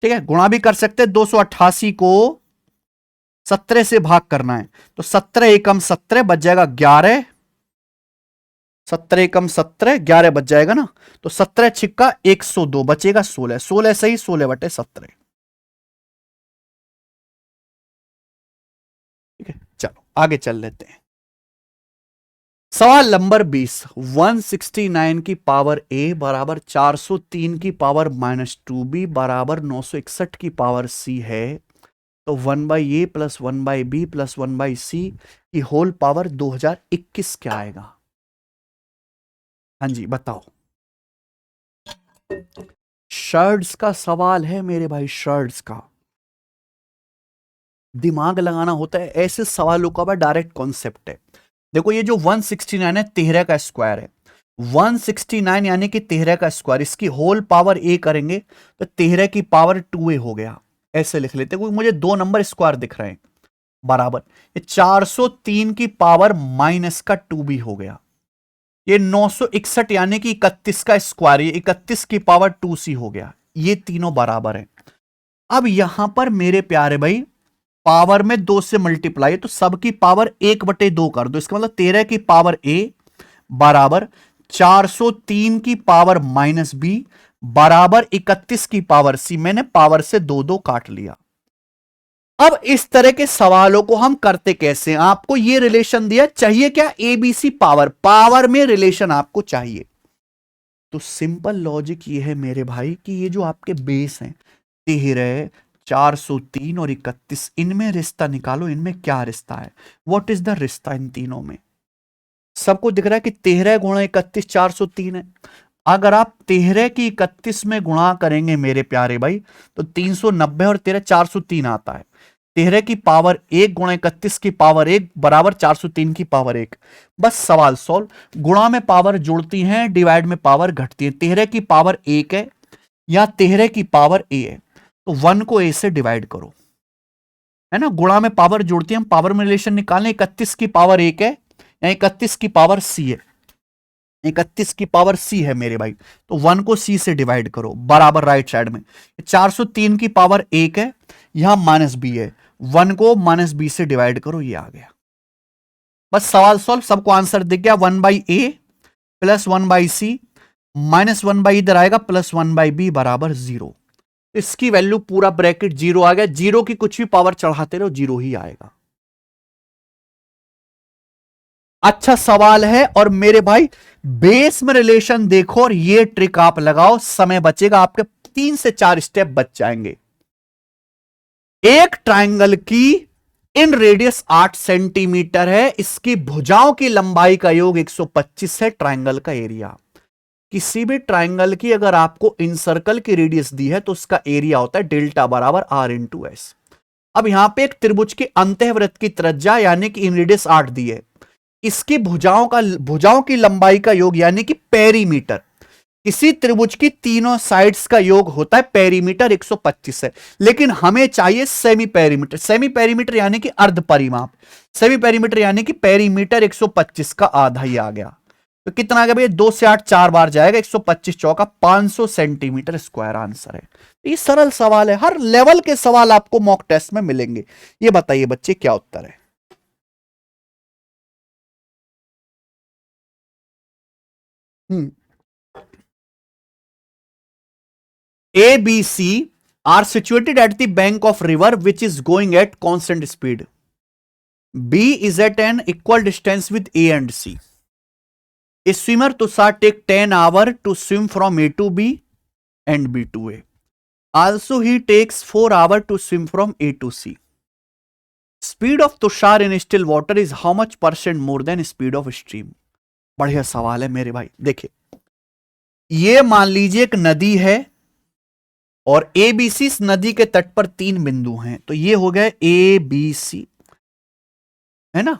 ठीक है, गुणा भी कर सकते हैं। 288 को 17 से भाग करना है, तो 17 एकम 17 बच जाएगा 11, 17 एकम 17 11 बच जाएगा ना। तो 17 छिक्का 102 बचेगा 16, 16 सही, 16/17। ठीक है, चलो आगे चल लेते हैं। सवाल नंबर 20, 169 की पावर a बराबर 403 की पावर -2b बराबर 961 की पावर c है, तो 1/a + 1/b + 1/c की होल पावर 2021 क्या आएगा? हाँ जी बताओ। शर्ट्स का सवाल है मेरे भाई, शर्ट्स का दिमाग लगाना होता है। ऐसे सवालों का डायरेक्ट कॉन्सेप्ट है। देखो ये जो 169 है 13 का स्क्वायर है, 169 यानी कि 13 का स्क्वायर, इसकी होल पावर a करेंगे तो 13 की पावर 2a हो गया। ऐसे लिख लेते, क्योंकि मुझे 2 नंबर स्क्वायर दिख रहे हैं बराबर। ये 403 की पावर माइनस का 2b हो गया। ये 961 यानी कि 31 का स्क्वायर, ये 31 की पावर 2c हो गया। ये तीनों बराबर है। अब यहां पर मेरे प्यारे भाई पावर में 2 से मल्टीप्लाई, तो सबकी पावर 1/2 कर दो। इसका मतलब 13 की पावर a बराबर 403 की पावर -b बराबर 31 की पावर c। मैंने पावर से 2 काट लिया। अब इस तरह के सवालों को हम करते कैसे? आपको ये रिलेशन दिया, चाहिए क्या? ABC पावर, पावर में रिलेशन आपको चाहिए। तो सिंपल लॉजिक ये है मेरे भाई कि ये जो आपके बेस हैं 13, 403 और 31, इनमें रिश्ता निकालो। इनमें क्या रिश्ता है? व्हाट इज द रिश्ता इन तीनों में? सबको दिख रहा है कि 13 × 31 403 है। अगर आप 13 की 31 में गुणा करेंगे मेरे प्यारे भाई, तो 390 और 13 403 आता है। 13 की पावर 1 गुणा 31 की पावर 1 बराबर 403 की पावर 1। बस सवाल सॉल्व। गुणा में पावर जुड़ती हैं, डिवाइड में पावर घटती है। 13 की पावर 1 है या 13 की पावर a है, तो 1 को a से डिवाइड करो, है ना। गुणा में पावर जुड़ती है, हम पावर में रिलेशन निकालें। 31 की पावर 1 है या 31 की पावर c है, 31 की पावर c है मेरे भाई, तो 1 को c से डिवाइड करो बराबर राइट साइड में। 403 की पावर 1 है, यहां माइनस b है, 1 को माइनस b से डिवाइड करो, ये आ गया। बस सवाल सॉल्व, सबको आंसर दिख गया। 1/a प्लस 1/c माइनस 1/, इधर आएगा प्लस 1/b बराबर 0। इसकी वैल्यू पूरा ब्रैकेट 0 आ गया। 0 की कुछ भी पावर चढ़ाते रहो 0 ही आएगा। अच्छा सवाल है। और मेरे भाई बेस में रिलेशन देखो और ये ट्रिक आप लगाओ, समय बचेगा आपके, 3 से 4 स्टेप बच जाएंगे। एक ट्रायंगल की इन रेडियस 8 सेंटीमीटर है, इसकी भुजाओं की लंबाई का योग 125 है ट्रायंगल का एरिया। किसी भी ट्रायंगल की अगर आपको इन सर्कल की रेडियस दी है तो उसका एरिया होता है डेल्टा बराबर r इंटू एस। अब यहां पे एक त्रिभुज के अंतःवृत्त की त्रिज्या यानी कि इन रेडियस 8 दी है, इसकी भुजाओं की लंबाई का योग यानी कि पेरीमीटर, किसी त्रिभुज की तीनों साइड्स का योग होता है पेरीमीटर 125 है। लेकिन हमें चाहिए सेमी पेरीमीटर। सेमी पेरीमीटर यानी कि अर्ध परिमाप, सेमी पेरीमीटर यानी कि पेरीमीटर 125 का आधा ही आ गया। तो कितना आ गया भैया, 2 से 8 4 बार जाएगा, 125 चौका 500 सेंटीमीटर स्क्वायर आंसर है। ये सरल सवाल है, हर लेवल के सवाल आपको मॉक टेस्ट में मिलेंगे। ये बताइए बच्चे क्या उत्तर है। A, B, C are situated at the bank of river which is going at constant speed. B is at an equal distance with A and C. A swimmer Tushar take 10 hours to swim from A to B and B to A. Also he takes 4 hours to swim from A to C. Speed of Tushar in still water is how much % more than speed of stream? बढ़िया सवाल है मेरे भाई। देखिए, ये मान लीजिए एक नदी है और ए बी सी नदी के तट पर 3 बिंदु हैं, तो ये हो गया ए बी सी, है ना।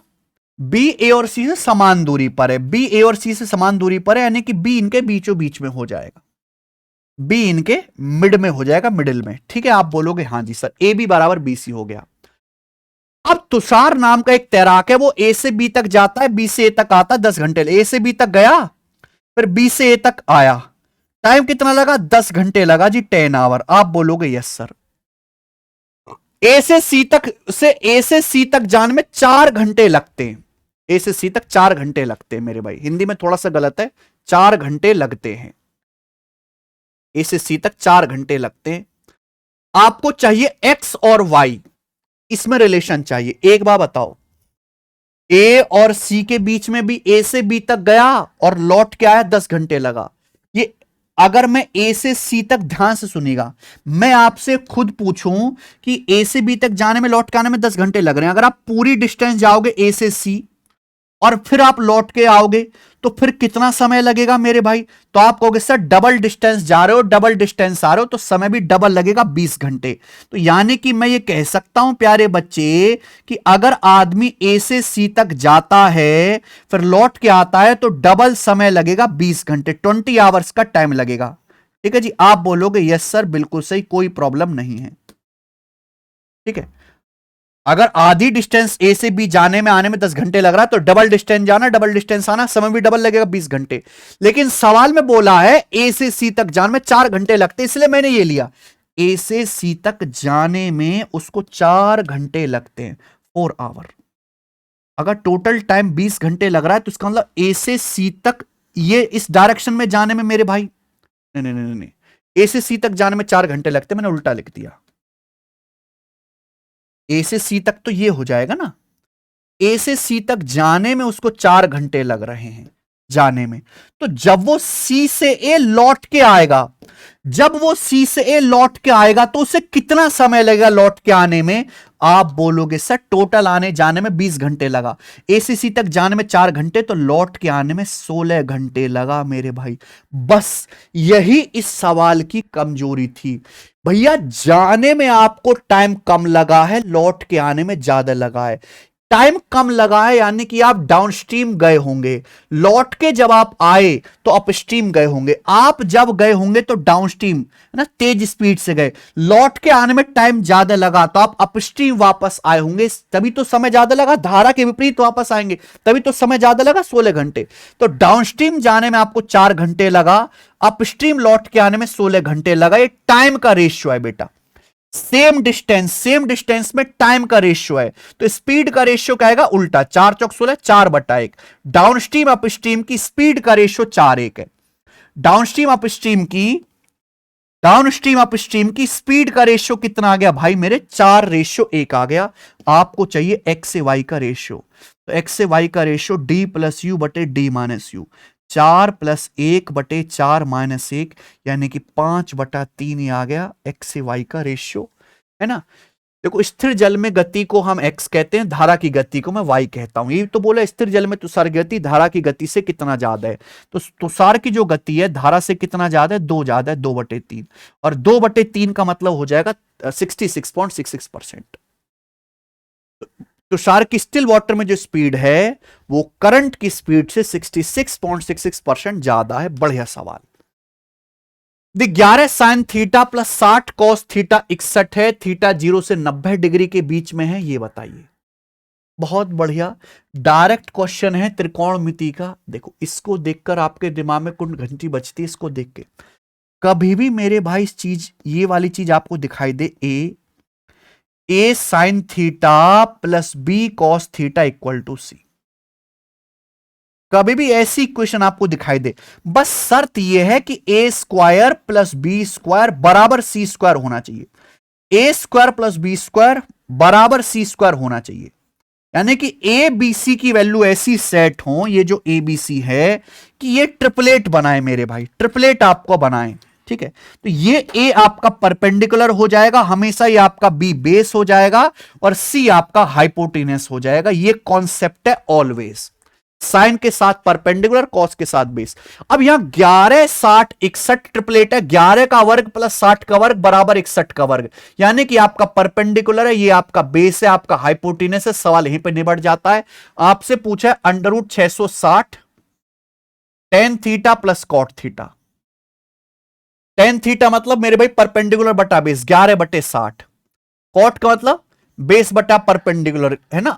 बी ए और सी से समान दूरी पर है, बी ए और सी से समान दूरी पर है यानी कि बी इनके बीचों बीच में हो जाएगा, बी इनके मिड में हो जाएगा, मिडिल में। ठीक है, आप बोलोगे हाँ जी सर, ए बी बराबर बी सी हो गया। अब तुषार नाम का एक तैराक है, वो ए से बी तक जाता है, बी से ए तक आता है 10 घंटे। ए से बी तक गया, फिर बी से ए तक आया, टाइम कितना लगा, 10 घंटे लगा जी, 10 आवर। आप बोलोगे यस सर। ए से सी तक जाने में 4 घंटे लगते हैं, ए से सी तक 4 घंटे लगते हैं मेरे भाई। हिंदी में थोड़ा सा गलत है, 4 घंटे लगते हैं, ए से सी तक 4 घंटे लगते हैं। आपको चाहिए एक्स और वाई, इसमें रिलेशन चाहिए। एक बार बताओ, ए और सी के बीच में भी ए से बी तक गया और लौट के आया, 10 घंटे लगा। ये अगर मैं ए से सी तक, ध्यान से सुनिएगा, मैं आपसे खुद पूछूं कि ए से बी तक जाने में, लौट के आने में 10 घंटे लग रहे हैं, अगर आप पूरी डिस्टेंस जाओगे ए से सी और फिर आप लौट के आओगे तो फिर कितना समय लगेगा मेरे भाई। तो आप कहोगे सर डबल डिस्टेंस जा रहे हो, डबल डिस्टेंस आ रहे हो, तो समय भी डबल लगेगा, 20 घंटे। तो यानी कि मैं ये कह सकता हूं प्यारे बच्चे कि अगर आदमी ए से सी तक जाता है फिर लौट के आता है तो डबल समय लगेगा, 20 घंटे, 20 आवर्स का टाइम लगेगा। ठीक है जी, आप बोलोगे यस सर बिल्कुल सही, कोई प्रॉब्लम नहीं है। ठीक है, अगर आधी डिस्टेंस ए से बी जाने में आने में 10 घंटे लग रहा है तो डबल डिस्टेंस जाना, डबल डिस्टेंस आना, समय भी डबल लगेगा, 20 घंटे। लेकिन सवाल में बोला है ए से सी तक जाने में 4 घंटे लगते, इसलिए मैंने ये लिया, ए से सी तक जाने में उसको 4 घंटे लगते हैं, 4 आवर। अगर टोटल टाइम 20 घंटे लग रहा है तो इसका मतलब ए से सी तक, ये इस डायरेक्शन में जाने में मेरे भाई, नहीं नहीं नहीं नहीं, ए से सी तक जाने में 4 घंटे लगते, मैंने उल्टा लिख दिया। ए से सी तक तो ये हो जाएगा ना, ए से सी तक जाने में उसको 4 घंटे लग रहे हैं, जाने में। तो जब वो सी से ए लौट के आएगा, जब वो सी से ए लौट के आएगा तो उसे कितना समय लगेगा लौट के आने में? आप बोलोगे सर टोटल आने जाने में 20 घंटे लगा, ए से सी तक जाने में 4 घंटे, तो लौट के आने में 16 घंटे लगा मेरे भाई। बस यही इस सवाल की कमजोरी थी भैया, जाने में आपको टाइम कम लगा है, लौट के आने में ज्यादा लगा है। टाइम कम लगा है यानी कि आप डाउनस्ट्रीम गए होंगे, लौट के जब आप आए तो अपस्ट्रीम गए होंगे, आप जब गए होंगे तो डाउनस्ट्रीम है ना, तेज स्पीड से गए, लौट के आने में टाइम ज्यादा लगा तो आप अपस्ट्रीम वापस आए होंगे, तभी तो समय ज्यादा लगा। धारा के विपरीत वापस आएंगे तभी तो समय ज्यादा लगा, 16 घंटे। तो डाउनस्ट्रीम जाने में आपको 4 घंटे लगा, अपस्ट्रीम लौट के आने में 16 घंटे लगा। ये टाइम का रेशियो है बेटा, सेम डिस्टेंस में टाइम का रेशियो है, तो स्पीड का रेशियो क्या आएगा? उल्टा, 4 चौक 16, 4/1। डाउनस्ट्रीम अपस्ट्रीम की स्पीड का रेशियो 4:1 है। डाउनस्ट्रीम अपस्ट्रीम की स्पीड का रेशियो कितना आ गया भाई मेरे? 4:1 आ गया। आपको चाहिए एक्स से वाई का रेशियो, तो एक्स से वाई का रेशियो डी प्लस यू बटे डी माइनस यू, 4 + 1/4 - 1 यानी कि 5/3 ही आ गया एक्स से वाई का रेशियो, है ना। देखो स्थिर जल में गति को हम एक्स कहते हैं, धारा की गति को मैं वाई कहता हूं। ये तो बोला स्थिर जल में तुषार की गति धारा की गति से कितना ज्यादा है, तो तुषार की जो गति है धारा से कितना ज्यादा है? 2 ज्यादा है, 2/3। और 2/3 का मतलब हो जाएगा 66.66%। तुषार की स्टिल वाटर में जो स्पीड है वो करंट की स्पीड से 66.66% ज्यादा है। बढ़िया सवाल। 11 sin theta plus 60 cos theta 61 है, थीटा 0 से 90 डिग्री के बीच में है, ये बताइए। बहुत बढ़िया, डायरेक्ट क्वेश्चन है त्रिकोणमिति का। देखो इसको देखकर आपके दिमाग में कुछ घंटी बजती है, इसको देख के कभी भी मेरे भाई इस चीज, ये वाली चीज आपको दिखाई दे, a sine theta plus b cos theta equal to c, कभी भी ऐसी इक्वेशन आपको दिखाई दे, बस शर्त यह है कि ए स्क्वायर प्लस बी स्क्वायर बराबर सी स्क्वायर होना चाहिए। ए स्क्वायर प्लस बी स्क्वायर बराबर सी स्क्वायर होना चाहिए, यानी कि ए बी सी की वैल्यू ऐसी सेट हो, ये जो ए बी सी है, कि ये ट्रिपलेट बनाए मेरे भाई, ट्रिपलेट आपको बनाए, ठीक है। तो ये ए आपका परपेंडिकुलर हो जाएगा हमेशा, ये आपका बी बेस हो जाएगा और सी आपका हाइपोटेनस हो जाएगा। ये कॉन्सेप्ट है ऑलवेज, साइन के साथ परपेंडिकुलर, कॉस के साथ बेस। अब यहां 11 60 61 ट्रिपलेट है, 11 का वर्ग प्लस 60 का वर्ग बराबर 61 का वर्ग, यानी कि आपका परपेंडिकुलर है, ये आपका बेस है, आपका हाइपोटेनस है। सवाल यहीं पे निबट जाता है। आपसे पूछा है √660 tan theta plus cot theta. tan theta मतलब मेरे भाई परपेंडिकुलर बटा बेस 11/60, कॉट का मतलब बेस बटा परपेंडिकुलर, है ना,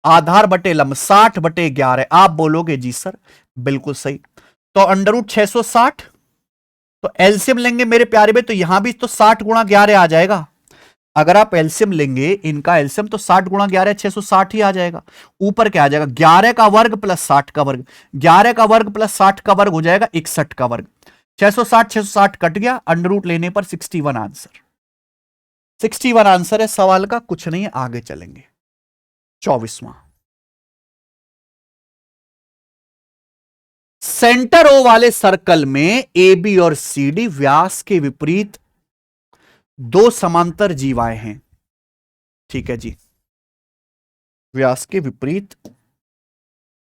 आधार बटे लंब 60/11। आप बोलोगे जी सर बिल्कुल सही। तो √660, तो एलसीएम लेंगे मेरे प्यारे में, तो यहां भी तो 60 × 11 आ जाएगा। अगर आप एलसीएम लेंगे इनका एलसीएम, तो 60 × 11 660 ही आ जाएगा। ऊपर क्या आ जाएगा? 11 का वर्ग प्लस 60 का वर्ग, 11 का वर्ग प्लस 60 का वर्ग हो जाएगा 61 का वर्ग। 660 कट गया, √ लेने पर 61 आंसर। 61 आंसर है सवाल का, कुछ नहीं है। आगे चलेंगे। 24वां, सेंटर ओ वाले सर्कल में ए बी और सी डी व्यास के विपरीत 2 समांतर जीवाएं हैं, ठीक है जी। व्यास के विपरीत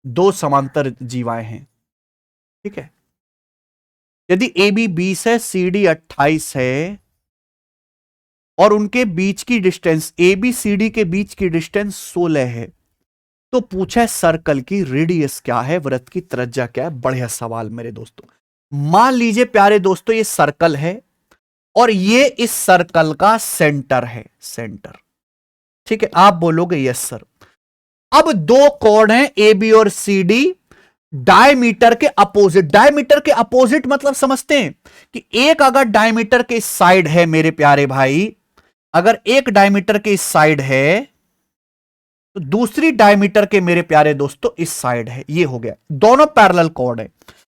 2 समांतर जीवाएं हैं, ठीक है। यदि ए बी 20 है, सी डी 28 है और उनके बीच की distance, A B C D के बीच की डिस्टेंस 16 है, तो पूछा है सर्कल की रेडियस क्या है, वृत्त की त्रिज्या क्या है। बढ़िया सवाल मेरे दोस्तों। मान लीजिए प्यारे दोस्तों ये सर्कल है और ये इस सर्कल का सेंटर है, सेंटर, ठीक है। आप बोलोगे यस सर। अब 2 कोण हैं ए बी और सी डी, डायमीटर के अपोजिट। डायमीटर के अपोजिट मतलब समझते हैं कि एक अगर डायमीटर के इस साइड है मेरे प्यारे भाई, अगर एक डायमीटर के इस साइड है तो दूसरी डायमीटर के मेरे प्यारे दोस्तों इस साइड है। ये हो गया, दोनों पैरेलल कॉर्ड है,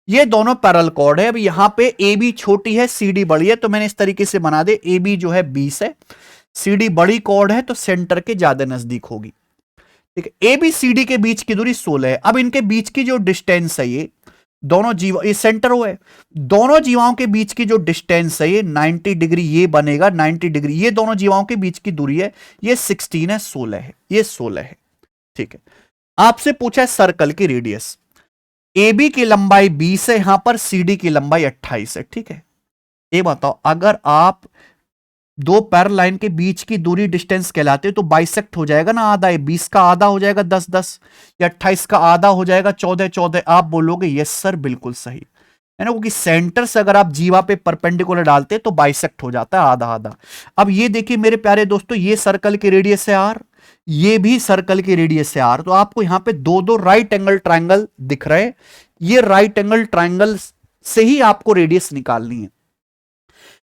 ये दोनों पैरेलल कॉर्ड है। अब यहां पे ए बी छोटी है, सी डी बड़ी है, तो मैंने इस तरीके से बना दे, ए बी जो है 20 है, सी डी बड़ी कॉर्ड है तो सेंटर के ज्यादा नजदीक होगी। ठीक है, ए बी सी डी के बीच की दूरी 16 है। अब इनके बीच की जो डिस्टेंस है, ये दोनों जीवा, ये सेंटर हुआ है, दोनों जीवाओं के बीच की जो डिस्टेंस है ये 90 डिग्री ये बनेगा, 90 डिग्री ये दोनों जीवाओं के बीच की दूरी है, ये 16 है, 16 है, ये 16 है। ठीक है, आपसे पूछा है सर्कल की रेडियस, ए बी की लंबाई 20 है, यहां पर सी डी की लंबाई 28 है। ठीक है, ये बताओ अगर आप दो पैरेलल लाइन के बीच की दूरी डिस्टेंस कहलाते हैं तो बाइसेक्ट हो जाएगा ना, आधा है, 20 का आधा हो जाएगा 10 10, या 28 का आधा हो जाएगा 14 14। आप बोलोगे यस सर बिल्कुल सही है ना, क्योंकि सेंटर से अगर आप जीवा पे परपेंडिकुलर डालते हैं तो बाइसेक्ट हो जाता है आधा आधा। अब ये देखिए मेरे प्यारे दोस्तों, ये सर्कल की रेडियस है आर, ये भी सर्कल की रेडियस है आर, तो आपको यहां पे दो दो राइट एंगल ट्राइंगल दिख रहे हैं, ये राइट एंगल ट्राइंगल से ही आपको रेडियस निकालनी है।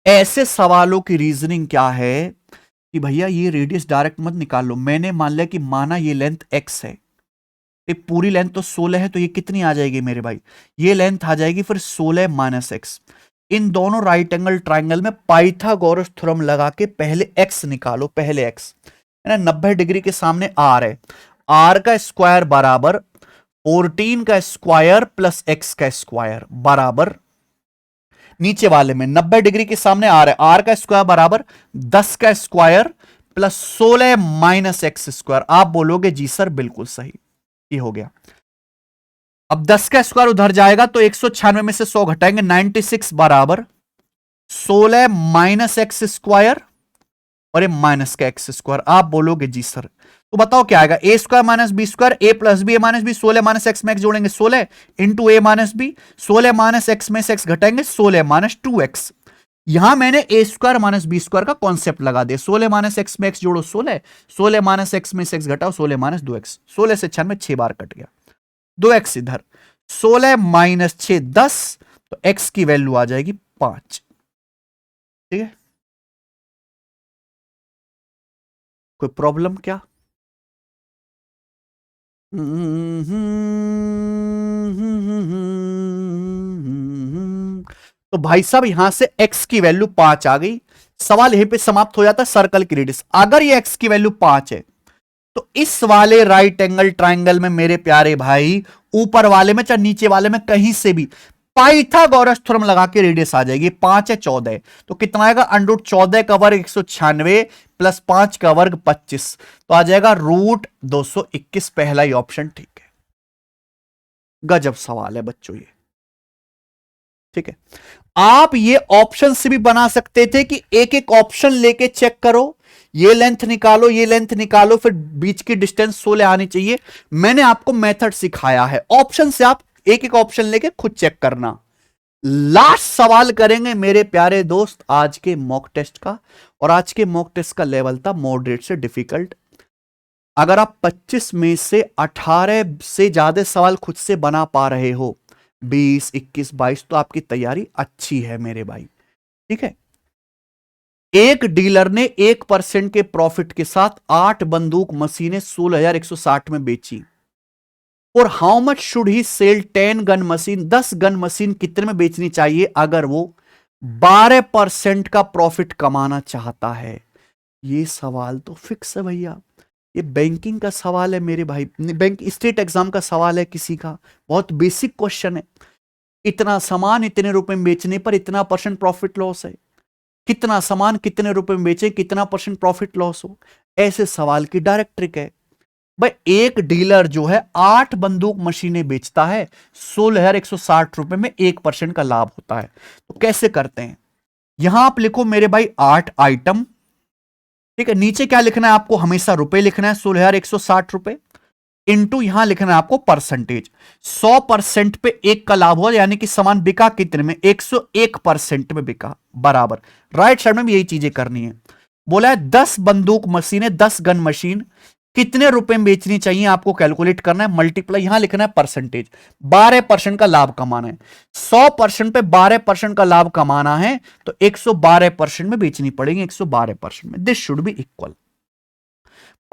ऐसे सवालों की रीजनिंग क्या है कि भैया ये रेडियस डायरेक्ट मत निकाल लो, मैंने मान लिया कि माना ये लेंथ x है, ये पूरी लेंथ तो 16 है, तो ये कितनी आ जाएगी मेरे भाई, ये लेंथ आ जाएगी फिर 16 माइनस एक्स। इन दोनों राइट एंगल ट्राइंगल में पाइथागोरस थ्योरम लगा के पहले x निकालो, पहले x है ना, 90 डिग्री के सामने r है, r का स्क्वायर बराबर 14 का स्क्वायर प्लस x का स्क्वायर बराबर, नीचे वाले में 90 डिग्री के सामने आर है, आर का स्क्वायर बराबर 10 का square plus 16 minus x square. आप बोलोगे जी सर बिल्कुल सही, ये हो गया। अब 10 का स्क्वायर उधर जाएगा तो 196 में से 100 घटाएंगे, 96 बराबर 16 माइनस एक्स स्क्वायर और ये माइनस का एक्स स्क्वायर। आप बोलोगे जी सर, तो बताओ क्या आएगा, ए स्क्वायर माइनस बी स्क्वायर, ए प्लस बी ए माइनस बी, 16 माइनस एक्स में एक्स जोड़ेंगे 16 इंटू ए माइनस बी, 16 माइनस एक्स में से एक्स घटाएंगे 16 माइनस 2x। यहां मैंने ए स्क्वायर माइनस बी स्क्वायर का कॉन्सेप्ट लगा दिया, 16 माइनस एक्स में एक्स जोड़ो 16, 16 माइनस एक्स में से एक्स घटाओ 16 माइनस 2x, 16 से 96 6 बार कट गया, 2x इधर, 16 माइनस 6 10, तो x की वैल्यू आ जाएगी 5। ठीक है, कोई प्रॉब्लम क्या? तो भाई साहब यहां से x की वैल्यू 5 आ गई, सवाल यहीं पे समाप्त हो जाता है। सर्कल की रेडियस अगर ये x की वैल्यू 5 है तो इस वाले राइट एंगल ट्राइंगल में मेरे प्यारे भाई ऊपर वाले में चाहे नीचे वाले में कहीं से भी पाइथागोरस थ्योरम लगा के रेडियस आ जाएगी। 5 है 14 है तो कितना आएगा, अंडर 14 का वर्ग 196 प्लस 5 का वर्ग 25, तो आ जाएगा रूट 221। पहला ही ऑप्शन ठीक है। गजब सवाल है बच्चों ये। ठीक है, आप ये ऑप्शन से भी बना सकते थे कि एक एक ऑप्शन लेके चेक करो, ये लेंथ निकालो, ये लेंथ निकालो, फिर बीच की डिस्टेंस 16 आनी चाहिए। मैंने आपको मेथड सिखाया है, ऑप्शन से आप एक एक ऑप्शन लेके खुद चेक करना। लास्ट सवाल करेंगे मेरे प्यारे दोस्त आज के मॉक टेस्ट का, और आज के मॉक टेस्ट का लेवल था मॉडरेट से डिफिकल्ट। अगर आप 25 में से 18 से ज्यादा सवाल खुद से बना पा रहे हो, 20 21 22, तो आपकी तैयारी अच्छी है मेरे भाई। ठीक है, एक डीलर ने 1% के प्रॉफिट के साथ 8 बंदूक मशीनें 16,160 में बेची, और how much should he sell 10 gun machine, 10 gun machine कितने में बेचनी चाहिए अगर वो 12% का प्रॉफिट कमाना चाहता है? ये सवाल तो फिक्स है भैया, ये बैंकिंग का सवाल है मेरे भाई, बैंक स्टेट एग्जाम का सवाल है किसी का, बहुत बेसिक क्वेश्चन है। इतना सामान इतने रुपए में बेचने पर इतना परसेंट प्रॉफिट लॉस है, कितना सामान कितने रुपए में बेचे कितना परसेंट प्रॉफिट लॉस हो, ऐसे सवाल की डायरेक्ट ट्रिक है भाई। एक डीलर जो है 8 बंदूक मशीनें बेचता है, 16,160 रुपए में 1% का लाभ होता है। तो कैसे करते हैं, यहां आप लिखो मेरे भाई 8 आइटम, ठीक है, नीचे क्या लिखना है आपको, हमेशा रुपए लिखना है 16,160 रुपए, इंटू यहां लिखना है आपको परसेंटेज। 100% पे 1 का लाभ हुआ, यानी कि सामान बिका कितने में, 101% में बिका, बराबर। राइट साइड में भी यही चीजें करनी है। बोला है 10 बंदूक मशीनें, 10 गन मशीन कितने रुपए में बेचनी चाहिए, आपको कैलकुलेट करना है, मल्टीप्लाई यहां लिखना है परसेंटेज, 12% का लाभ कमाना है। 100% पे 12% का लाभ कमाना है तो 112% में बेचनी पड़ेगी, 112% में। This should be equal,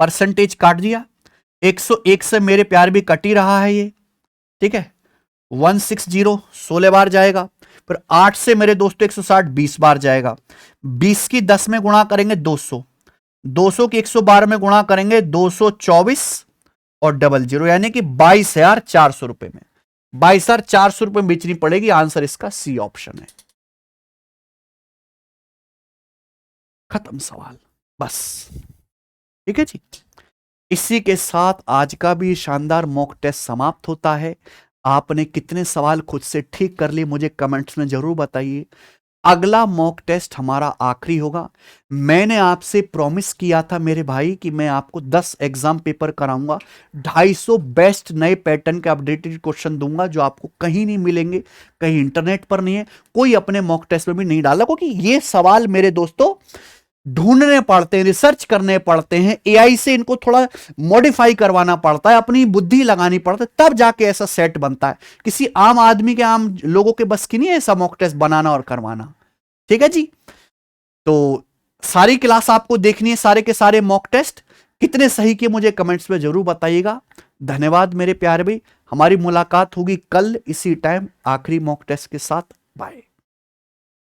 percentage काट दिया, 101 से मेरे प्यार भी कट ही रहा है ये, ठीक है, 160 16 बार जाएगा, फिर 8 से मेरे दोस्तों 160 20 बार जाएगा, 20 की 10 में गुणा करेंगे 200, 200 की 112 में गुणा करेंगे 224, और 00, यानी कि 22,400 रुपए में, 22,400 रुपए में बेचनी पड़ेगी। आंसर इसका सी ऑप्शन है। खत्म सवाल, बस। ठीक है जी। इसी के साथ आज का भी शानदार मॉक टेस्ट समाप्त होता है। आपने कितने सवाल खुद से ठीक कर लिए मुझे कमेंट्स में जरूर बताइए। अगला मॉक टेस्ट हमारा आखिरी होगा। मैंने आपसे प्रॉमिस किया था मेरे भाई कि मैं आपको 10 एग्जाम पेपर कराऊंगा, 250 बेस्ट नए पैटर्न के अपडेटेड क्वेश्चन दूंगा जो आपको कहीं नहीं मिलेंगे, कहीं इंटरनेट पर नहीं है, कोई अपने मॉक टेस्ट में भी नहीं डाला, क्योंकि ये सवाल मेरे दोस्तों ढूंढने पड़ते हैं, रिसर्च करने पड़ते हैं, एआई से इनको थोड़ा मॉडिफाई करवाना पड़ता है, अपनी बुद्धि लगानी पड़ती है, तब जाके ऐसा सेट बनता है। किसी आम आदमी के, आम लोगों के बस की नहीं है ऐसा मॉक टेस्ट बनाना और करवाना। ठीक है जी। तो सारी क्लास आपको देखनी है, सारे के सारे मॉक टेस्ट कितने सही किए मुझे कमेंट्स में जरूर बताइएगा। धन्यवाद मेरे प्यारे भाई। हमारी मुलाकात होगी कल इसी टाइम आखिरी मॉक टेस्ट के साथ। बाय।